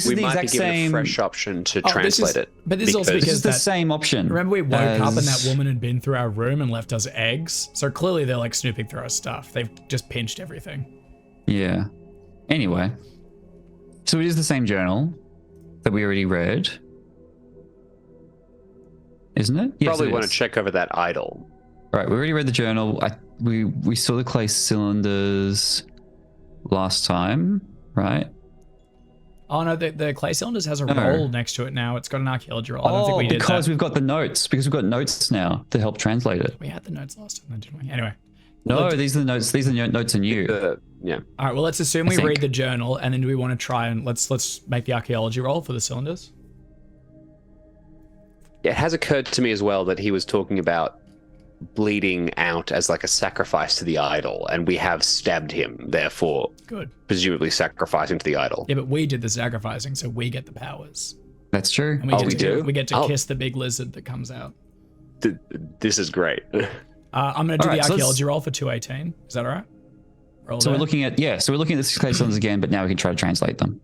We the might exact be given same. a fresh option to Oh, translate it. But this is also This because is the that, same option. remember we woke up and that as- woman had been through our room and left us eggs? So clearly they're like snooping through our stuff. They've just pinched everything. Yeah. Anyway, so it is the same journal that we already read, isn't it? Yes, Probably it want to is. check over that idol. Right, we already read the journal. We saw the clay cylinders last time, right? Oh no, the clay cylinders has a No. roll next to it now. It's got an archaeology roll. I don't think we did because that. we've got the notes. Because we've got notes now to help translate it. We had the notes last time, didn't we? Anyway. No, these are the notes. These are the notes in you. Yeah. All right, well, let's assume I we think. read the journal, and then do we want to try and let's make the archaeology roll for the cylinders? It has occurred to me as well that he was talking about bleeding out as like a sacrifice to the idol, and we have stabbed him, therefore Good. presumably sacrificing to the idol. Yeah, but we did the sacrificing, so we get the powers. That's true. And Oh, we do? We get to Oh. kiss the big lizard that comes out. This is great. I'm going to do All right, the so archaeology roll for 218. Is that all right? Roll So we're there. looking at the clay cylinders again, but now we can try to translate them.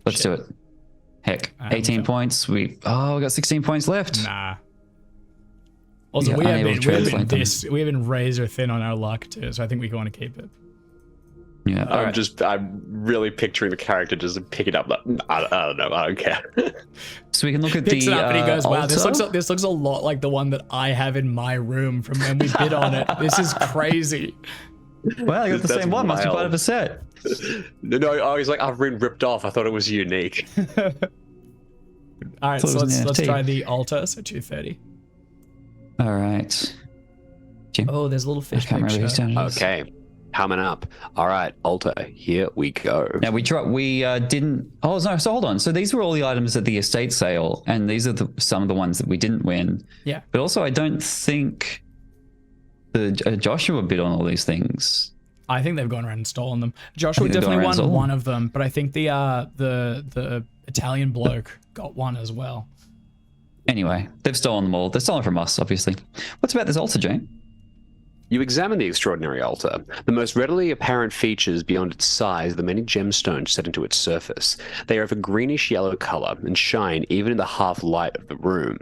Let's do it. Heck, I haven't 18 felt- points. We got 16 points left. Nah. Also, Yeah, we have unable been to translate them. we have been razor thin on our luck too, so I think we want to keep it. Yeah. All right. I'm really picturing the character just picking up that. I don't know. I don't care. So we can look at Picks the it up and he goes, "Wow, this altar. looks a lot like the one that I have in my room from when we bid on it. This is crazy." Well, I got the That's same one. Must be wild. part of a set. No, I was like, I've been ripped off. I thought it was unique. All right, Thought it so was an let's NFT. try the altar. So 230. All right. Jim. Oh, there's a little I fish can't remember picture. who's down. Okay, coming up. All right, altar. Here we go. Now we didn't. Oh no! So hold on. So these were all the items at the estate sale, and these are some of the ones that we didn't win. Yeah. But also, I don't think the Joshua bid on all these things. I think they've gone around and stolen them. Joshua think they've gone definitely around and won stolen one of them, but I think the Italian bloke got one as well. Anyway, they've stolen them all. They're stolen from us, obviously. What's about this altar, Jane? You examine the extraordinary altar. The most readily apparent features beyond its size are the many gemstones set into its surface. They are of a greenish-yellow color and shine even in the half-light of the room.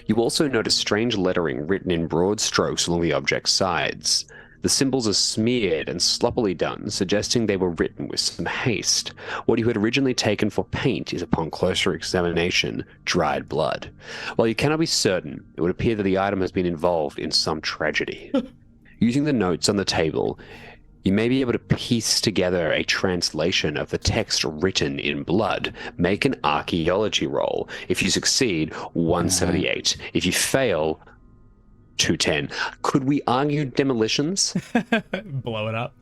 You also notice strange lettering written in broad strokes along the object's sides. The symbols are smeared and sloppily done, suggesting they were written with some haste. What you had originally taken for paint is, upon closer examination, dried blood. While you cannot be certain, it would appear that the item has been involved in some tragedy. Using the notes on the table, you may be able to piece together a translation of the text written in blood. Make an archaeology roll. If you succeed, 178. If you fail, 210. Could we argue demolitions? Blow it up.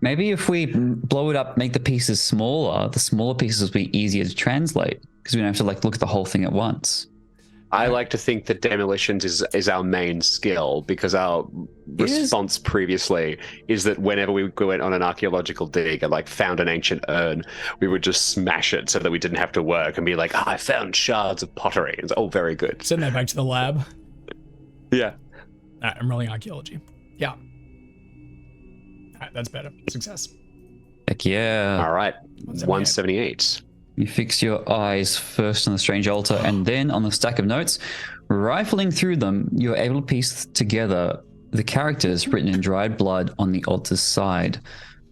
Maybe if we blow it up, make the pieces smaller, the smaller pieces will be easier to translate because we don't have to like look at the whole thing at once. I like to think that demolitions is our main skill because our response previously is that whenever we went on an archaeological dig and like found an ancient urn, we would just smash it so that we didn't have to work and be like, I found shards of pottery. It's very good. Send that back to the lab. Yeah. All right, I'm rolling archaeology. Yeah. All right, that's better. Success. Heck yeah. All right. 178. You fix your eyes first on the strange altar and then on the stack of notes. Rifling through them, you're able to piece together the characters written in dried blood on the altar's side.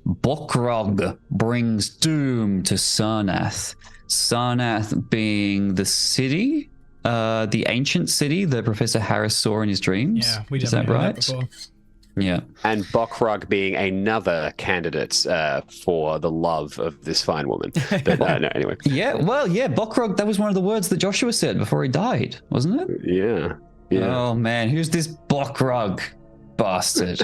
Bokrog brings doom to Sarnath. Sarnath being the city, the ancient city that Professor Harris saw in his dreams. Yeah, we Is that definitely heard right? that before. Yeah. And Bokrog being another candidate for the love of this fine woman. But no, anyway. Yeah, well, yeah, Bokrog, that was one of the words that Joshua said before he died, wasn't it? Yeah. Oh, man, who's this Bokrog bastard?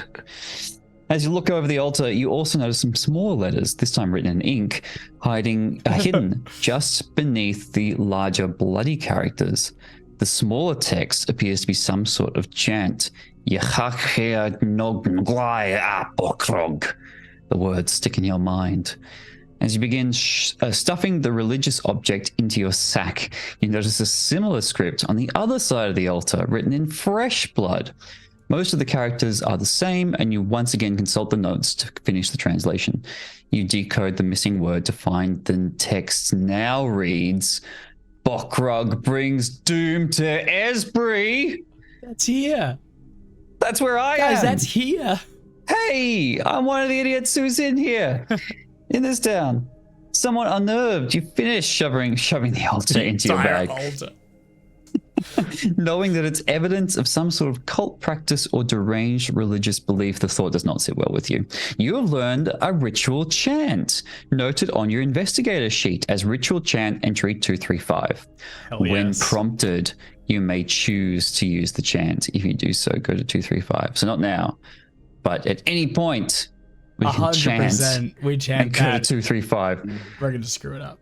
As you look over the altar, you also notice some small letters, this time written in ink, hidden just beneath the larger bloody characters. The smaller text appears to be some sort of chant. The words stick in your mind. As you begin stuffing the religious object into your sack, you notice a similar script on the other side of the altar, written in fresh blood. Most of the characters are the same, and you once again consult the notes to finish the translation. You decode the missing word to find the text now reads, Bokrog brings doom to Esbury. That's here. That's where I am. Guys, that's here. Hey, I'm one of the idiots who's in here, in this town. Somewhat unnerved, you finish shoving the altar into your Entire bag. altar. Knowing that it's evidence of some sort of cult practice or deranged religious belief, the thought does not sit well with you. You have learned a ritual chant, noted on your investigator sheet as ritual chant entry 235. When yes. prompted, you may choose to use the chant. If you do so, go to 235. So not now, but at any point, we can chant 100%. We chant and go to that. 235. We're going to screw it up.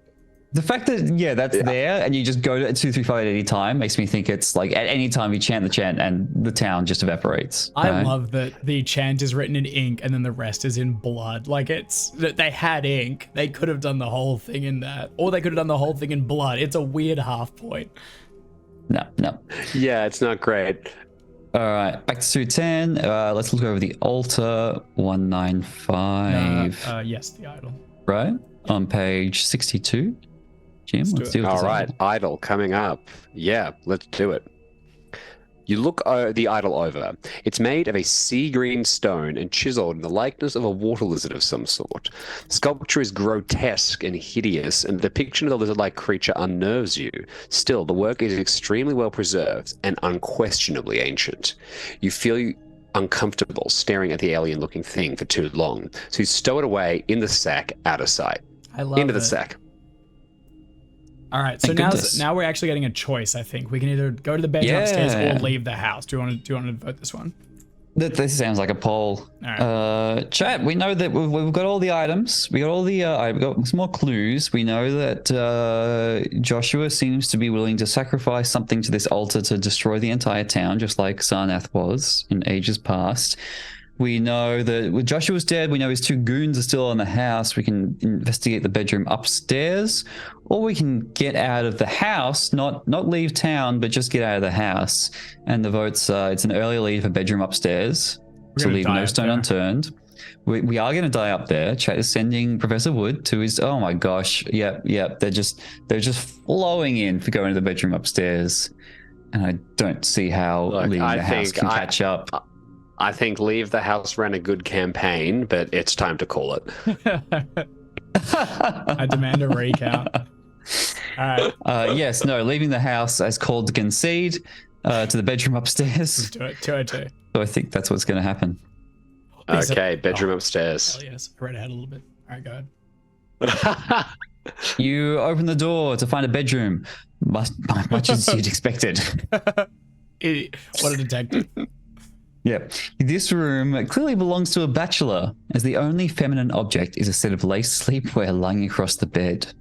The fact that, that's there and you just go to 235 at any time makes me think it's like at any time you chant the chant and the town just evaporates. I love that the chant is written in ink and then the rest is in blood. Like they had ink. They could have done the whole thing in that, or they could have done the whole thing in blood. It's a weird half point. No. Yeah, it's not great. All right, back to 210. Let's look over the altar. 195. Yes, the idol. Right? On page 62. Jim, let's deal with All this right, idol. idol coming up. Yeah, let's do it. You look the idol over. It's made of a sea green stone and chiseled in the likeness of a water lizard of some sort. The sculpture is grotesque and hideous, and the depiction of the lizard-like creature unnerves you. Still, the work is extremely well preserved and unquestionably ancient. You feel uncomfortable staring at the alien-looking thing for too long, so you stow it away in the sack, out of sight. I love Into the it. sack. All right, so Thank goodness. now we're actually getting a choice. I think we can either go to the bedroom upstairs Yeah. or leave the house. Do you want to vote this one? This sounds like a poll. All right. Chat, we know that we've got all the items. We got all the we've got some more clues. We know that Joshua seems to be willing to sacrifice something to this altar to destroy the entire town, just like Sarnath was in ages past. We know that with Joshua's dead, we know his two goons are still in the house. We can investigate the bedroom upstairs, or we can get out of the house, not leave town, but just get out of the house. And the votes, it's an early lead for bedroom upstairs. to gonna leave die no up stone there. unturned. We are going to die up there. Chat is sending Professor Wood to his. Oh my gosh! Yep. They're just flowing in for going to the bedroom upstairs, and I don't see how Look, leaving I the house think can catch up. I think Leave the House ran a good campaign, but it's time to call it. I demand a recount. All right, Yes, no, leaving the house as called to concede to the bedroom upstairs. let's do it. 202. So I think that's what's going to happen. Is it- Okay, bedroom Oh, upstairs. hell yes. I read ahead a little bit. All right, go ahead. You open the door to find a bedroom, much as you'd expected. Idiot. What a detective. Yep. This room clearly belongs to a bachelor, as the only feminine object is a set of lace sleepwear lying across the bed.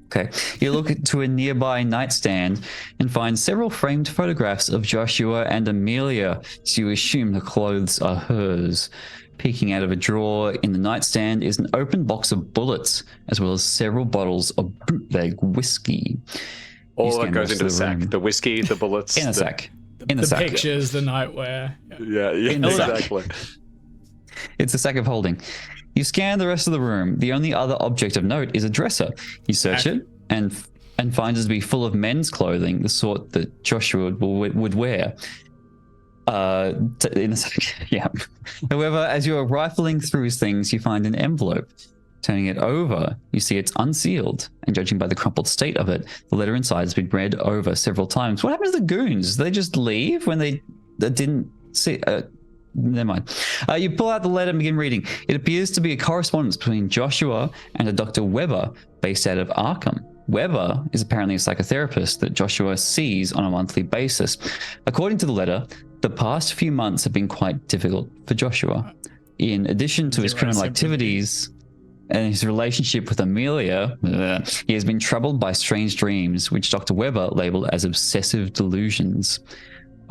Okay. You look to a nearby nightstand and find several framed photographs of Joshua and Amelia, so you assume the clothes are hers. Peeking out of a drawer in the nightstand is an open box of bullets, as well as several bottles of bootleg whiskey. All scan that the goes rest into of the the sack. room. The whiskey, the bullets. In a sack. In the The sack. pictures, the nightwear. Yeah. Yeah, In the sack. exactly. It's a sack of holding. You scan the rest of the room. The only other object of note is a dresser. You search it and find it to be full of men's clothing, the sort that Joshua would wear. In the sack, yeah. However, as you are rifling through his things, you find an envelope. Turning it over, you see it's unsealed, and judging by the crumpled state of it, the letter inside has been read over several times. What happened to the goons? Did they just leave when they didn't see? Never mind. You pull out the letter and begin reading. It appears to be a correspondence between Joshua and a Dr. Weber based out of Arkham. Weber is apparently a psychotherapist that Joshua sees on a monthly basis. According to the letter, the past few months have been quite difficult for Joshua. In addition to his Zero criminal sympathy. activities and his relationship with Amelia, he has been troubled by strange dreams, which Dr. Weber labeled as obsessive delusions.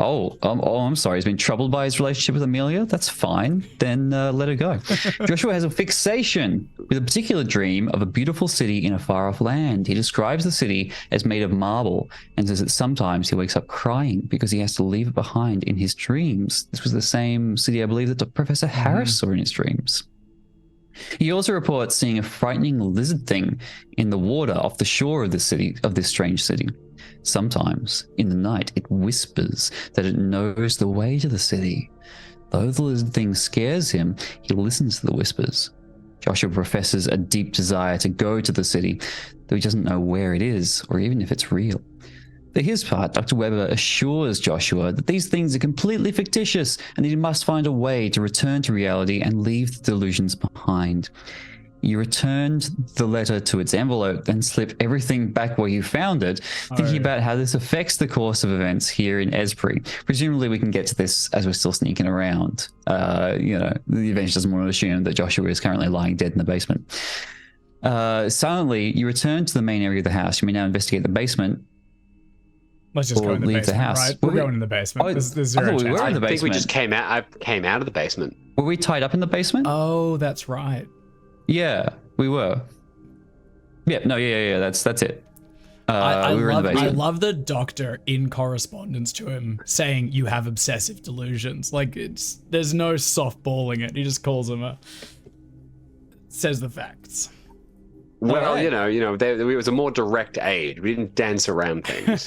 I'm sorry. He's been troubled by his relationship with Amelia? That's fine. Then let her go. Joshua has a fixation with a particular dream of a beautiful city in a far-off land. He describes the city as made of marble and says that sometimes he wakes up crying because he has to leave it behind in his dreams. This was the same city, I believe, that Professor Harris saw in his dreams. He also reports seeing a frightening lizard thing in the water off the shore of this strange city. Sometimes, in the night, it whispers that it knows the way to the city. Though the lizard thing scares him, he listens to the whispers. Joshua professes a deep desire to go to the city, though he doesn't know where it is or even if it's real. For his part, Dr. Weber assures Joshua that these things are completely fictitious and that he must find a way to return to reality and leave the delusions behind. You returned the letter to its envelope, then slip everything back where you found it, thinking about how this affects the course of events here in Esbury. Presumably we can get to this as we're still sneaking around. The Avengers doesn't want to assume that Joshua is currently lying dead in the basement. Silently, you return to the main area of the house. You may now investigate the basement. Let's just Or go in the leave the basement, house. right? We're Were we- going in the basement. Oh, There's I zero thought we chance. were in the I think we basement. just came out. I came out of the basement. Were we tied up in the basement? Oh, that's right. Yeah, we were. Yeah, that's it. I we were in the I basement. love the doctor in correspondence to him saying you have obsessive delusions. Like there's no softballing it. He just calls him says the facts. Well, right. it was a more direct aid. We didn't dance around things.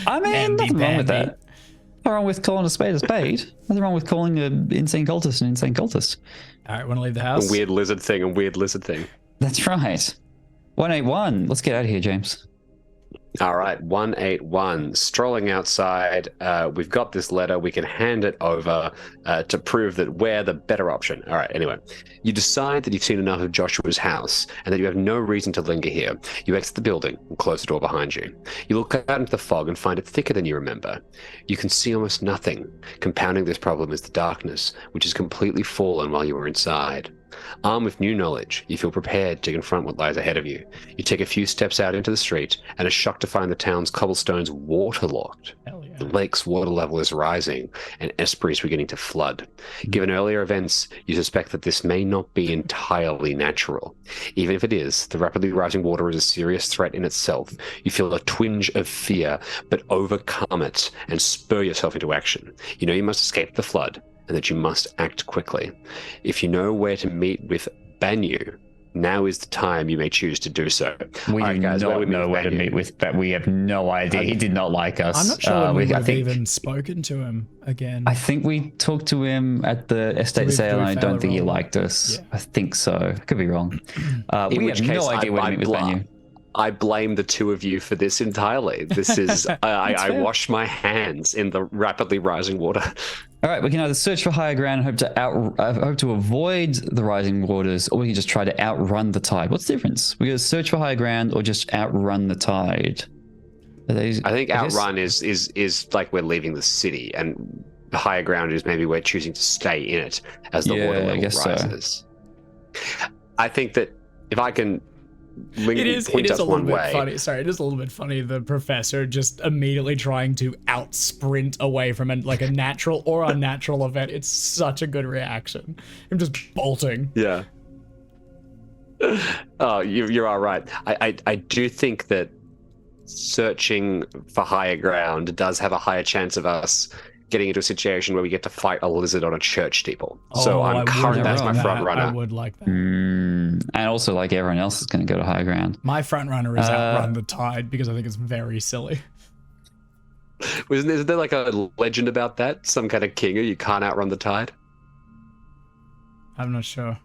I mean, Andy nothing wrong with Bandy. that. Nothing wrong with calling a spade a spade. Nothing wrong with calling an insane cultist an insane cultist. All right, want to leave the a house? weird lizard thing. That's right. 181. Let's get out of here, James. All right, 181. Strolling outside. We've got this letter. We can hand it over to prove that we're the better option. All right, anyway. You decide that you've seen enough of Joshua's house and that you have no reason to linger here. You exit the building and close the door behind you. You look out into the fog and find it thicker than you remember. You can see almost nothing. Compounding this problem is the darkness, which has completely fallen while you were inside. Armed with new knowledge, you feel prepared to confront what lies ahead of you. You take a few steps out into the street and are shocked to find the town's cobblestones waterlogged. Hell yeah. The lake's water level is rising and Esbury is beginning to flood. Given earlier events, you suspect that this may not be entirely natural. Even if it is, the rapidly rising water is a serious threat in itself. You feel a twinge of fear, but overcome it and spur yourself into action. You know you must escape the flood, and that you must act quickly. If you know where to meet with Banyu, now is the time you may choose to do so. We All right, do guys, not know where to Banyu? meet with, but we have no idea. He did not like us. I'm not sure when we would I have think, even spoken to him again. I think we talked to him at the estate we- sale, did we and I fail don't a think he roll? liked us. Yeah. I think so. Could be wrong. In We which have case, no idea where to meet with Banyu. I blame the two of you for this entirely. This is I fair. wash my hands in the rapidly rising water. All right, we can either search for higher ground and hope to avoid the rising waters, or we can just try to outrun the tide. What's the difference? We either search for higher ground or just outrun the tide. I think outrun is like we're leaving the city, and higher ground is maybe we're choosing to stay in it as the water level rises. I think that if I can It is point a us little one bit way. funny. Sorry, it is a little bit funny. The professor just immediately trying to out sprint away from a natural or unnatural event. It's such a good reaction. Him just bolting. Yeah. Oh, you are right. I do think that searching for higher ground does have a higher chance of us getting into a situation where we get to fight a lizard on a church steeple. So I would that's my like front that. runner. I would like that. And also, like everyone else, is going to go to higher ground. My front runner is outrun the tide because I think it's very silly. Isn't there like a legend about that? Some kind of king who you can't outrun the tide? I'm not sure.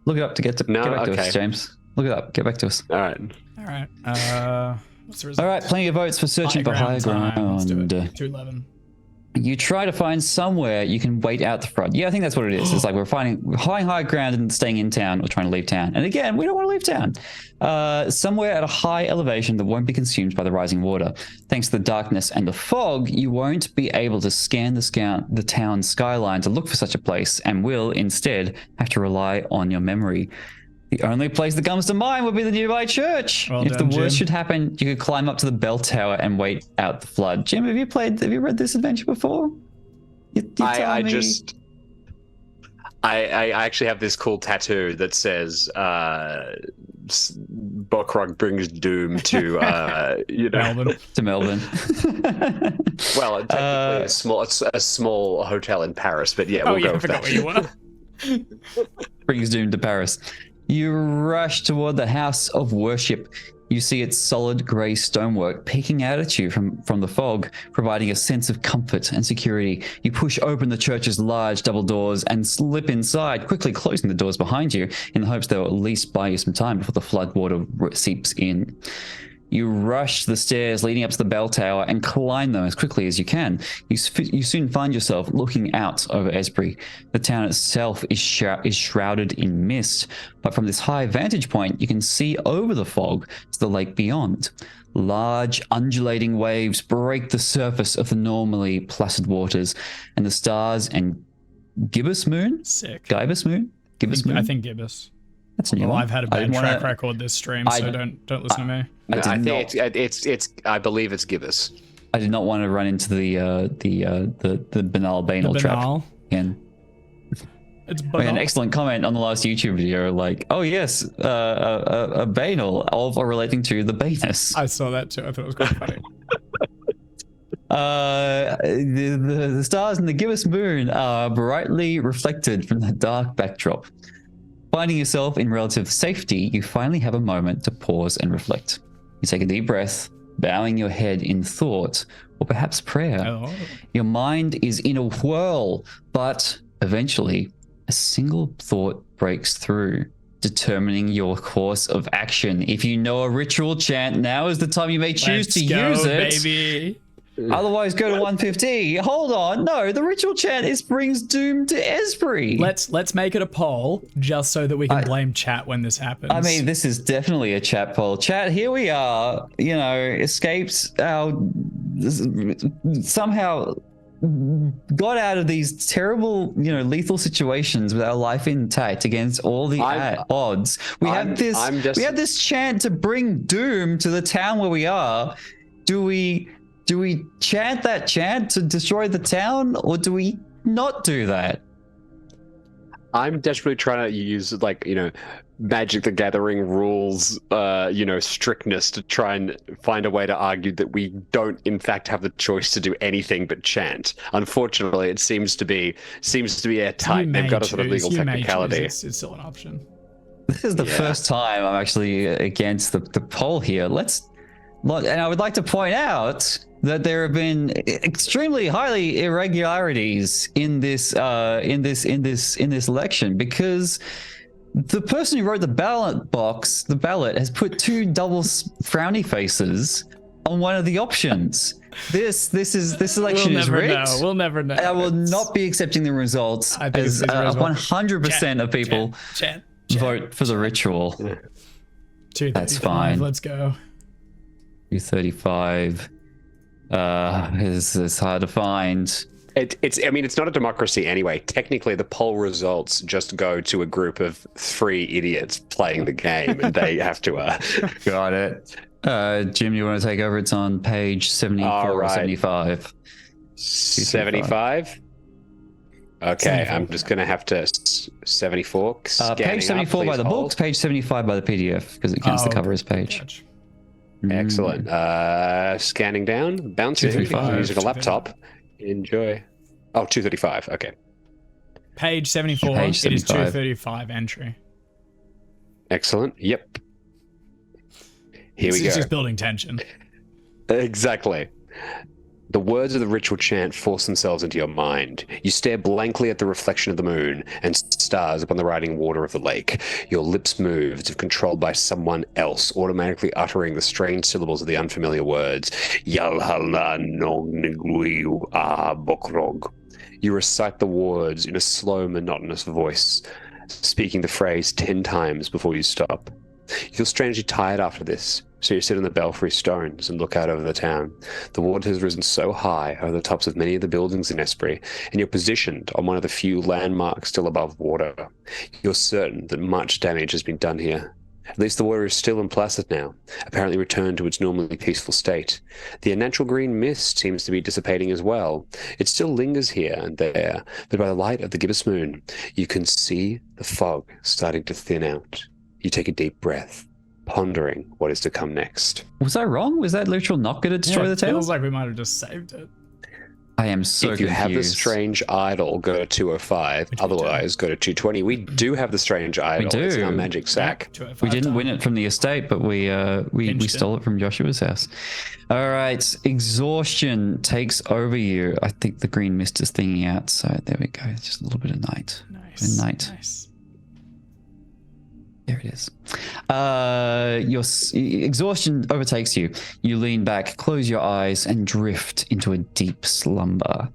Look it up to get back to okay. us, James. Look it up. Get back to us. All right. All right. What's the result? All right, plenty of votes for searching for higher time. Let's do it. ground. 211. You try to find somewhere you can wait out the front. Yeah, I think that's what it is. It's like we're finding high ground and staying in town or trying to leave town. And again, we don't want to leave town. Somewhere at a high elevation that won't be consumed by the rising water. Thanks to the darkness and the fog, you won't be able to scan the town skyline to look for such a place and will instead have to rely on your memory. The only place that comes to mind would be the nearby church. Well If done, the worst Jim. should happen, you could climb up to the bell tower and wait out the flood. Jim, have you read this adventure before? I actually have this cool tattoo that says Bokrog brings doom to Melbourne. To Melbourne. well, technically a small hotel in Paris, but yeah, Oh, we'll yeah, go I with forgot that. where you were. Brings doom to Paris. You rush toward the house of worship. You see its solid grey stonework peeking out at you from the fog, providing a sense of comfort and security. You push open the church's large double doors and slip inside, quickly closing the doors behind you in the hopes they'll at least buy you some time before the flood water seeps in. You rush the stairs leading up to the bell tower and climb them as quickly as you can. You soon find yourself looking out over Esbury. The town itself is shrouded in mist, but from this high vantage point, you can see over the fog to the lake beyond. Large, undulating waves break the surface of the normally placid waters, and the stars and gibbous moon? Sick. Gibbous moon? Gibbous moon? I think Gibbous. That's a new Well, one. I've had a I bad didn't track wanna- record this stream, so don't listen to me. No, I did think it's I believe it's Gibbous. I did not want to run into the banal banal trap Banal. again. It's We had banal. an excellent comment on the last YouTube video, like, "Oh yes, a banal of or relating to the banus." I saw that too. I thought it was quite funny. The stars and the gibbous moon are brightly reflected from the dark backdrop. Finding yourself in relative safety, you finally have a moment to pause and reflect. You take a deep breath, bowing your head in thought or perhaps prayer. Oh. Your mind is in a whirl, but eventually a single thought breaks through, determining your course of action. If you know a ritual chant, now is the time you may choose Let's to go, use it. baby. Otherwise, go to 150. Hold on, no, the ritual chant brings doom to Esbury. Let's make it a poll just so that we can blame chat when this happens. I mean, this is definitely a chat poll. Chat, here we are, escaped our, somehow got out of these terrible, lethal situations with our life intact against all the odds. We have this chant to bring doom to the town where we are. Do we chant that chant to destroy the town, or do we not do that? I'm desperately trying to use Magic the Gathering rules, strictness to try and find a way to argue that we don't, in fact, have the choice to do anything but chant. Unfortunately, it seems to be airtight. They've got a sort of legal technicality. It's still an option. This is the first time I'm actually against the poll here. And I would like to point out that there have been extremely highly irregularities in this election, because the person who wrote the ballot has put two double frowny faces on one of the options. This election is rigged. We'll never know. And I will not be accepting the results as 100% of people vote for the ritual. 235, that's fine. Let's go. 235 is hard to find. It's not a democracy anyway. Technically, the poll results just go to a group of 3 idiots playing the game, and they have to. Got it. Jim, you want to take over? It's on page 74 or 75. 75. Okay, 74. I'm just gonna have to 74. Page 74 by the books, page 75 by the PDF, because it counts the cover as page. Gotcha. Excellent. Scanning down, bouncing, using a laptop. Enjoy. Oh, 235. Okay. Page 74. Page 75. It is 235 entry. Excellent. Yep. Here we go. It's just building tension. Exactly. The words of the ritual chant force themselves into your mind. You stare blankly at the reflection of the moon and stars upon the riding water of the lake. Your lips move as if controlled by someone else, automatically uttering the strange syllables of the unfamiliar words. Yalhala nognigu a bokrog. You recite the words in a slow, monotonous voice, speaking the phrase 10 times before you stop. You feel strangely tired after this, so you sit on the belfry stones and look out over the town. The water has risen so high over the tops of many of the buildings in Esprit, and you're positioned on one of the few landmarks still above water. You're certain that much damage has been done here. At least the water is still and placid now, apparently returned to its normally peaceful state. The unnatural green mist seems to be dissipating as well. It still lingers here and there, but by the light of the gibbous moon, you can see the fog starting to thin out. You take a deep breath, pondering what is to come next. Was I wrong? Was that literal not going to destroy the town? It feels like we might have just saved it. I am so confused. If you have the strange idol, go to 205. Otherwise, go to 220. We do have the strange idol. We do. It's in our magic sack. We didn't win it from the estate, but we stole it from Joshua's house. All right, exhaustion takes over you. I think the green mist is thinning out, so there we go. Just a little bit of night. Nice. There it is. Your exhaustion overtakes you. You lean back, close your eyes, and drift into a deep slumber.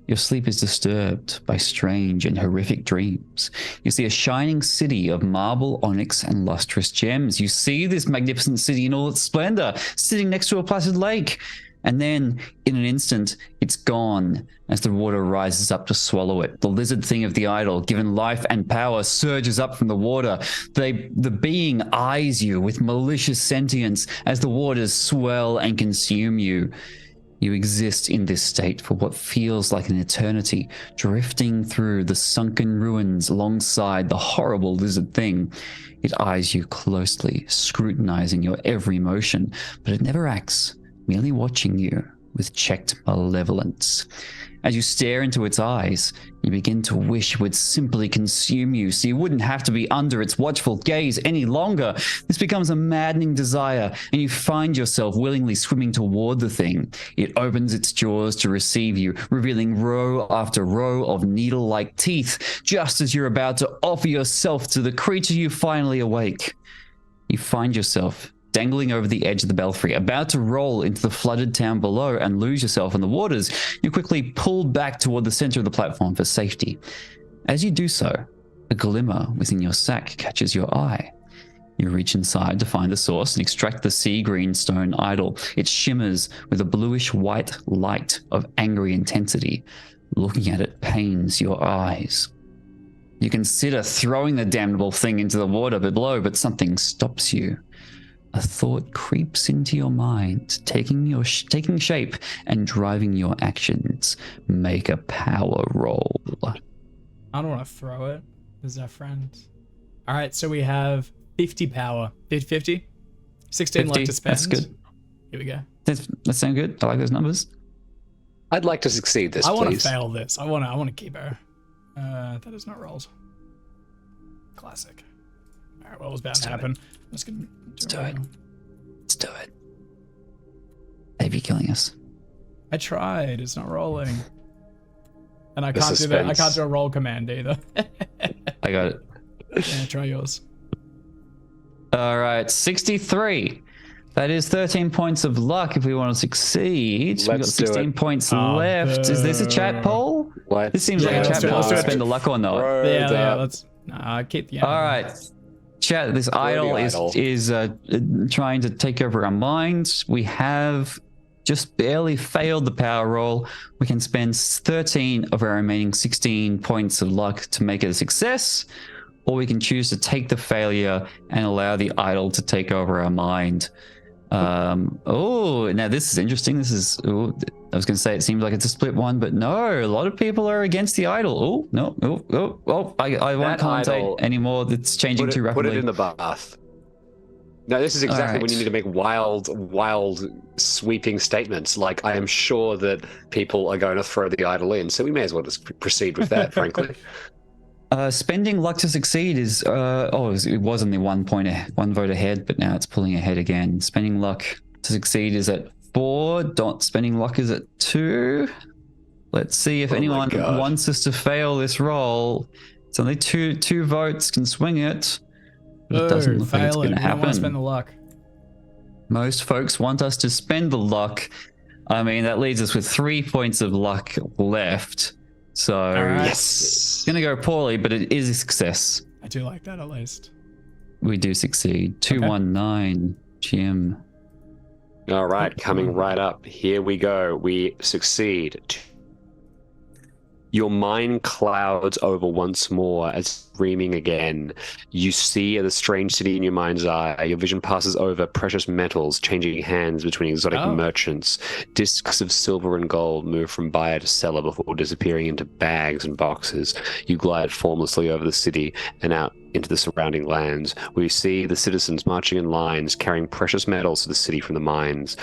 Your sleep is disturbed by strange and horrific dreams. You see a shining city of marble, onyx, and lustrous gems. You see this magnificent city in all its splendor, sitting next to a placid lake. And then, in an instant, it's gone as the water rises up to swallow it. The lizard thing of the idol, given life and power, surges up from the water. The being eyes you with malicious sentience as the waters swell and consume you. You exist in this state for what feels like an eternity, drifting through the sunken ruins alongside the horrible lizard thing. It eyes you closely, scrutinizing your every motion, but it never acts, merely watching you with checked malevolence. As you stare into its eyes, you begin to wish it would simply consume you so you wouldn't have to be under its watchful gaze any longer. This becomes a maddening desire, and you find yourself willingly swimming toward the thing. It opens its jaws to receive you, revealing row after row of needle-like teeth, just as you're about to offer yourself to the creature you finally awake. You find yourself dangling over the edge of the belfry, about to roll into the flooded town below and lose yourself in the waters. You quickly pull back toward the center of the platform for safety. As you do so, a glimmer within your sack catches your eye. You reach inside to find the source and extract the sea green stone idol. It shimmers with a bluish-white light of angry intensity. Looking at it pains your eyes. You consider throwing the damnable thing into the water below, but something stops you. A thought creeps into your mind, taking shape and driving your actions. Make a power roll. I don't want to throw it. This is our friend. All right, so we have 50 power. 50? 16 luck to spend. That's good. Here we go. That sound good. I like those numbers. I'd like to succeed this, I want to please. fail this. I want to keep her. That is not rolled. Classic. All right, what was about to happen? Let's do it. Let's do it. Maybe killing us. I tried. It's not rolling. And I The can't do that. I suspense. can't do a roll command either. I got it. Yeah, try yours. All right, 63. That is 13 points of luck if we want to succeed. We've got Let's do 16 it. points Oh, left. Is this a chat poll? This seems like Yeah, a let's chat do it, poll let's to do it. spend the luck or not. Yeah, let's keep the All right. Chat, this idol is trying to take over our minds. We have just barely failed the power roll. We can spend 13 of our remaining 16 points of luck to make it a success, or we can choose to take the failure and allow the idol to take over our mind. Now this is interesting. This is, I was going to say it seems like it's a split one, but no, a lot of people are against the idol. I won't commentate anymore. It's changing too rapidly. Put it in the bath. No, this is exactly when you need to make wild, sweeping statements. Like, I am sure that people are going to throw the idol in, so we may as well just proceed with that, frankly. Spending luck to succeed is it was only 1 vote ahead, but now it's pulling ahead again. Spending luck to succeed is at 4. Spending luck is at 2. Let's see if anyone wants us to fail this roll. It's only two votes can swing it. But it doesn't look like it's going to happen. Want to spend the luck. Most folks want us to spend the luck. I mean, that leaves us with 3 points of luck left. So right. it's going to go poorly, but it is a success. I do like that at least. We do succeed. 219, Jim. All right, coming right up. Here we go. We succeed. Your mind clouds over once more as dreaming again. You see the strange city in your mind's eye. Your vision passes over precious metals changing hands between exotic merchants. Discs of silver and gold move from buyer to seller before disappearing into bags and boxes. You glide formlessly over the city and out into the surrounding lands, where you see the citizens marching in lines carrying precious metals to the city from the mines.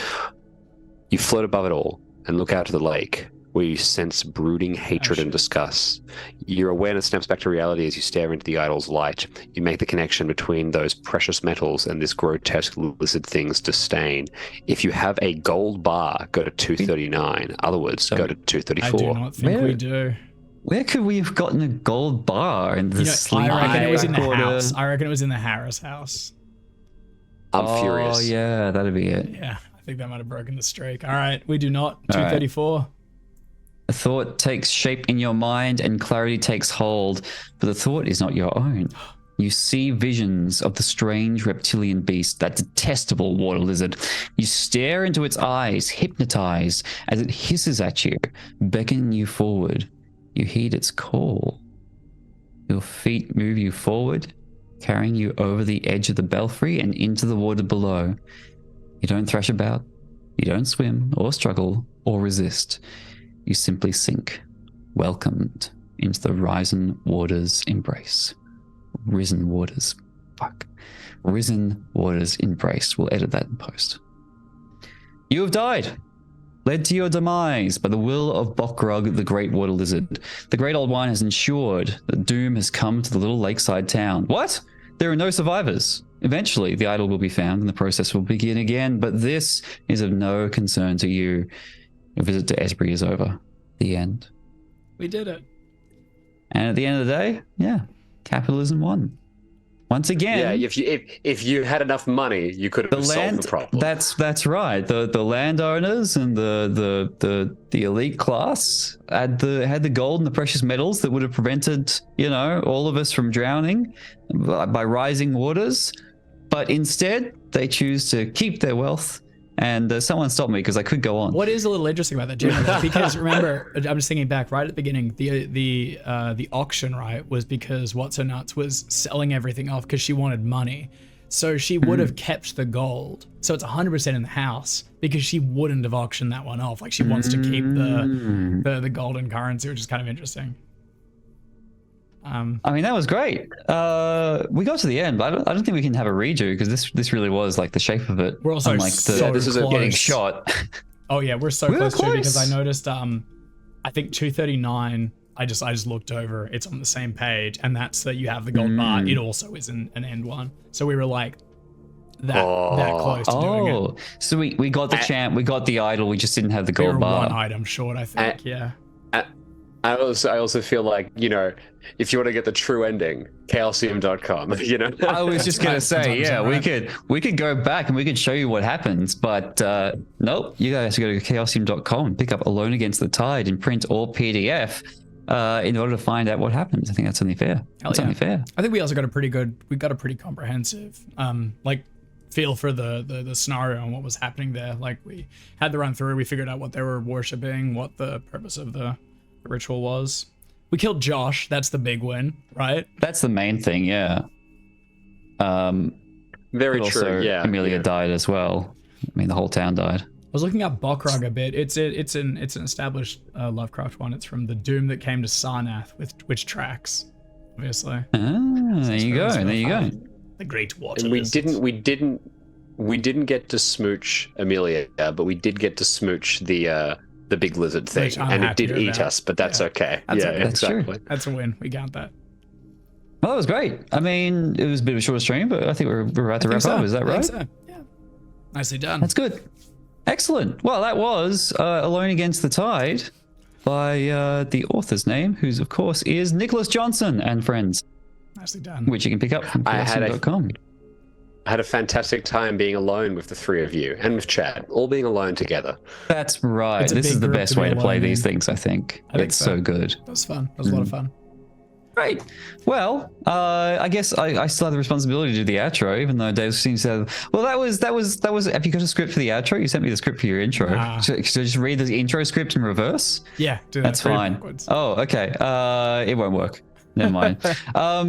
You float above it all and look out to the lake, where you sense brooding hatred and disgust. Your awareness snaps back to reality as you stare into the idol's light. You make the connection between those precious metals and this grotesque lizard thing's disdain. If you have a gold bar, go to 239. Otherwise, go to 234. I do not think we do. Where could we have gotten a gold bar in this? I reckon it was in the house. I reckon it was in the Harris house. I'm furious. Oh, yeah, that'd be it. Yeah, I think that might have broken the streak. All right, we do not. 234. A thought takes shape in your mind and clarity takes hold, but the thought is not your own. You see visions of the strange reptilian beast, that detestable water lizard. You stare into its eyes, hypnotized, as it hisses at you, beckoning you forward. You heed its call. Your feet move you forward, carrying you over the edge of the belfry and into the water below. You don't thrash about, you don't swim or struggle or resist. You simply sink, welcomed into the risen waters embrace. Risen waters. Fuck. Risen waters embrace. We'll edit that in post. You have died, led to your demise by the will of Bokrug, the great water lizard. The great old one has ensured that doom has come to the little lakeside town. What? There are no survivors. Eventually, the idol will be found and the process will begin again, but this is of no concern to you. Your visit to Esbury is over. The end. We did it. And at the end of the day, yeah, capitalism won. Once again, yeah. If you had enough money, you could have solved the problem. That's right. The landowners and the elite class had the gold and the precious metals that would have prevented all of us from drowning by rising waters. But instead, they choose to keep their wealth. And someone stopped me because I could go on. What is a little interesting about that, Jim? Because remember, I'm just thinking back right at the beginning, the auction, right, was because What's Her Nuts was selling everything off because she wanted money. So she would have kept the gold. So it's 100% in the house because she wouldn't have auctioned that one off. Like she wants to keep the golden currency, which is kind of interesting. I mean, that was great. We got to the end, but I don't think we can have a redo because this really was like the shape of it. We're also unlike so this is close. getting shot. Oh yeah, we're so We were close too because I close. noticed I think 239. I just looked over. It's on the same page, and that's that you have the gold bar. It also is an end one. So we were like that close to doing it. Oh, so we got the champ, we got the idol, we just didn't have the We were gold bar. one item short, I think. Yeah. I also feel like, you know, if you want to get the true ending, Chaosium.com, you know. I was just gonna say, yeah, right. we could go back and we could show you what happens, but nope, you guys go to chaosium.com and pick up Alone Against the Tide in print or PDF in order to find out what happens. I think that's only fair. That's only fair. I think we also got a pretty comprehensive like feel for the scenario and what was happening there. Like we had the run through, we figured out what they were worshipping, what the purpose of the ritual was. We killed Josh. That's the big win, right? That's the main thing, yeah. Very But true. also, Yeah. Amelia died as well. I mean, the whole town died. I was looking up Bokrug a bit. It's an established Lovecraft one. It's from the Doom that came to Sarnath, which tracks, obviously. There you go. There you go. The Great Water. And we Lizard. didn't get to smooch Amelia, but we did get to smooch the big lizard thing, Which I'm and it happy did about. eat us, but that's okay. That's yeah, okay. That's true. exactly. That's a win. We got that. Well, that was great. I mean, it was a bit of a shorter stream, but I think we're about to wrap up. Is that right? So. Yeah. Nicely done. That's good. Excellent. Well, that was Alone Against the Tide by the author's name, who's, of course, is Nicholas Johnson and Friends, Nicely done. which you can pick up from I chaosium.com. had a fantastic time being alone with the three of you and with Chad, all being alone together. That's right. It's a This big is the group best to be way to play alone these in. things, I think. I think It's so. so good. That was fun. That was a lot of fun. Great. Well, I guess I still have the responsibility to do the outro, even though Dave seems to have. Well, that was. Have you got a script for the outro? You sent me the script for your intro. Nah. Should I just read the intro script in reverse? Yeah, do that. That's pretty fine. backwards. Oh, okay. It won't work. Never mind.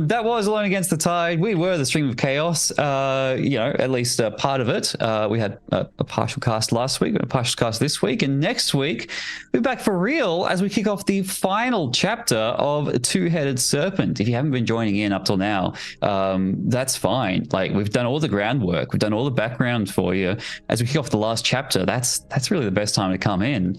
That was Alone Against the Tide. We were the Stream of Chaos. At least part of it. We had a partial cast last week, a partial cast this week, and next week we're back for real as we kick off the final chapter of A Two-Headed Serpent. If you haven't been joining in up till now, that's fine. Like, we've done all the groundwork, we've done all the background for you. As we kick off the last chapter, that's really the best time to come in,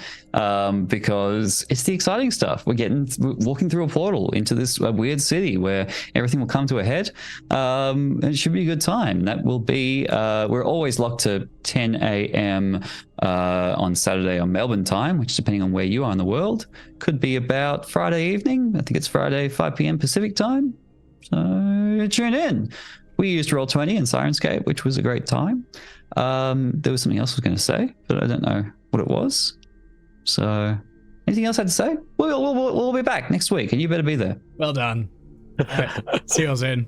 because it's the exciting stuff. We're walking through a portal into this weird city where everything will come to a head. And it should be a good time. That will be, we're always locked to 10 a.m. On Saturday on Melbourne time, which, depending on where you are in the world, could be about Friday evening. I think it's Friday 5 p.m. Pacific time. So tune in. We used Roll20 and Sirenscape, which was a great time. There was something else I was going to say, but I don't know what it was. So anything else I had to say? We'll be back next week, and you better be there. Well done. All right. See you all soon.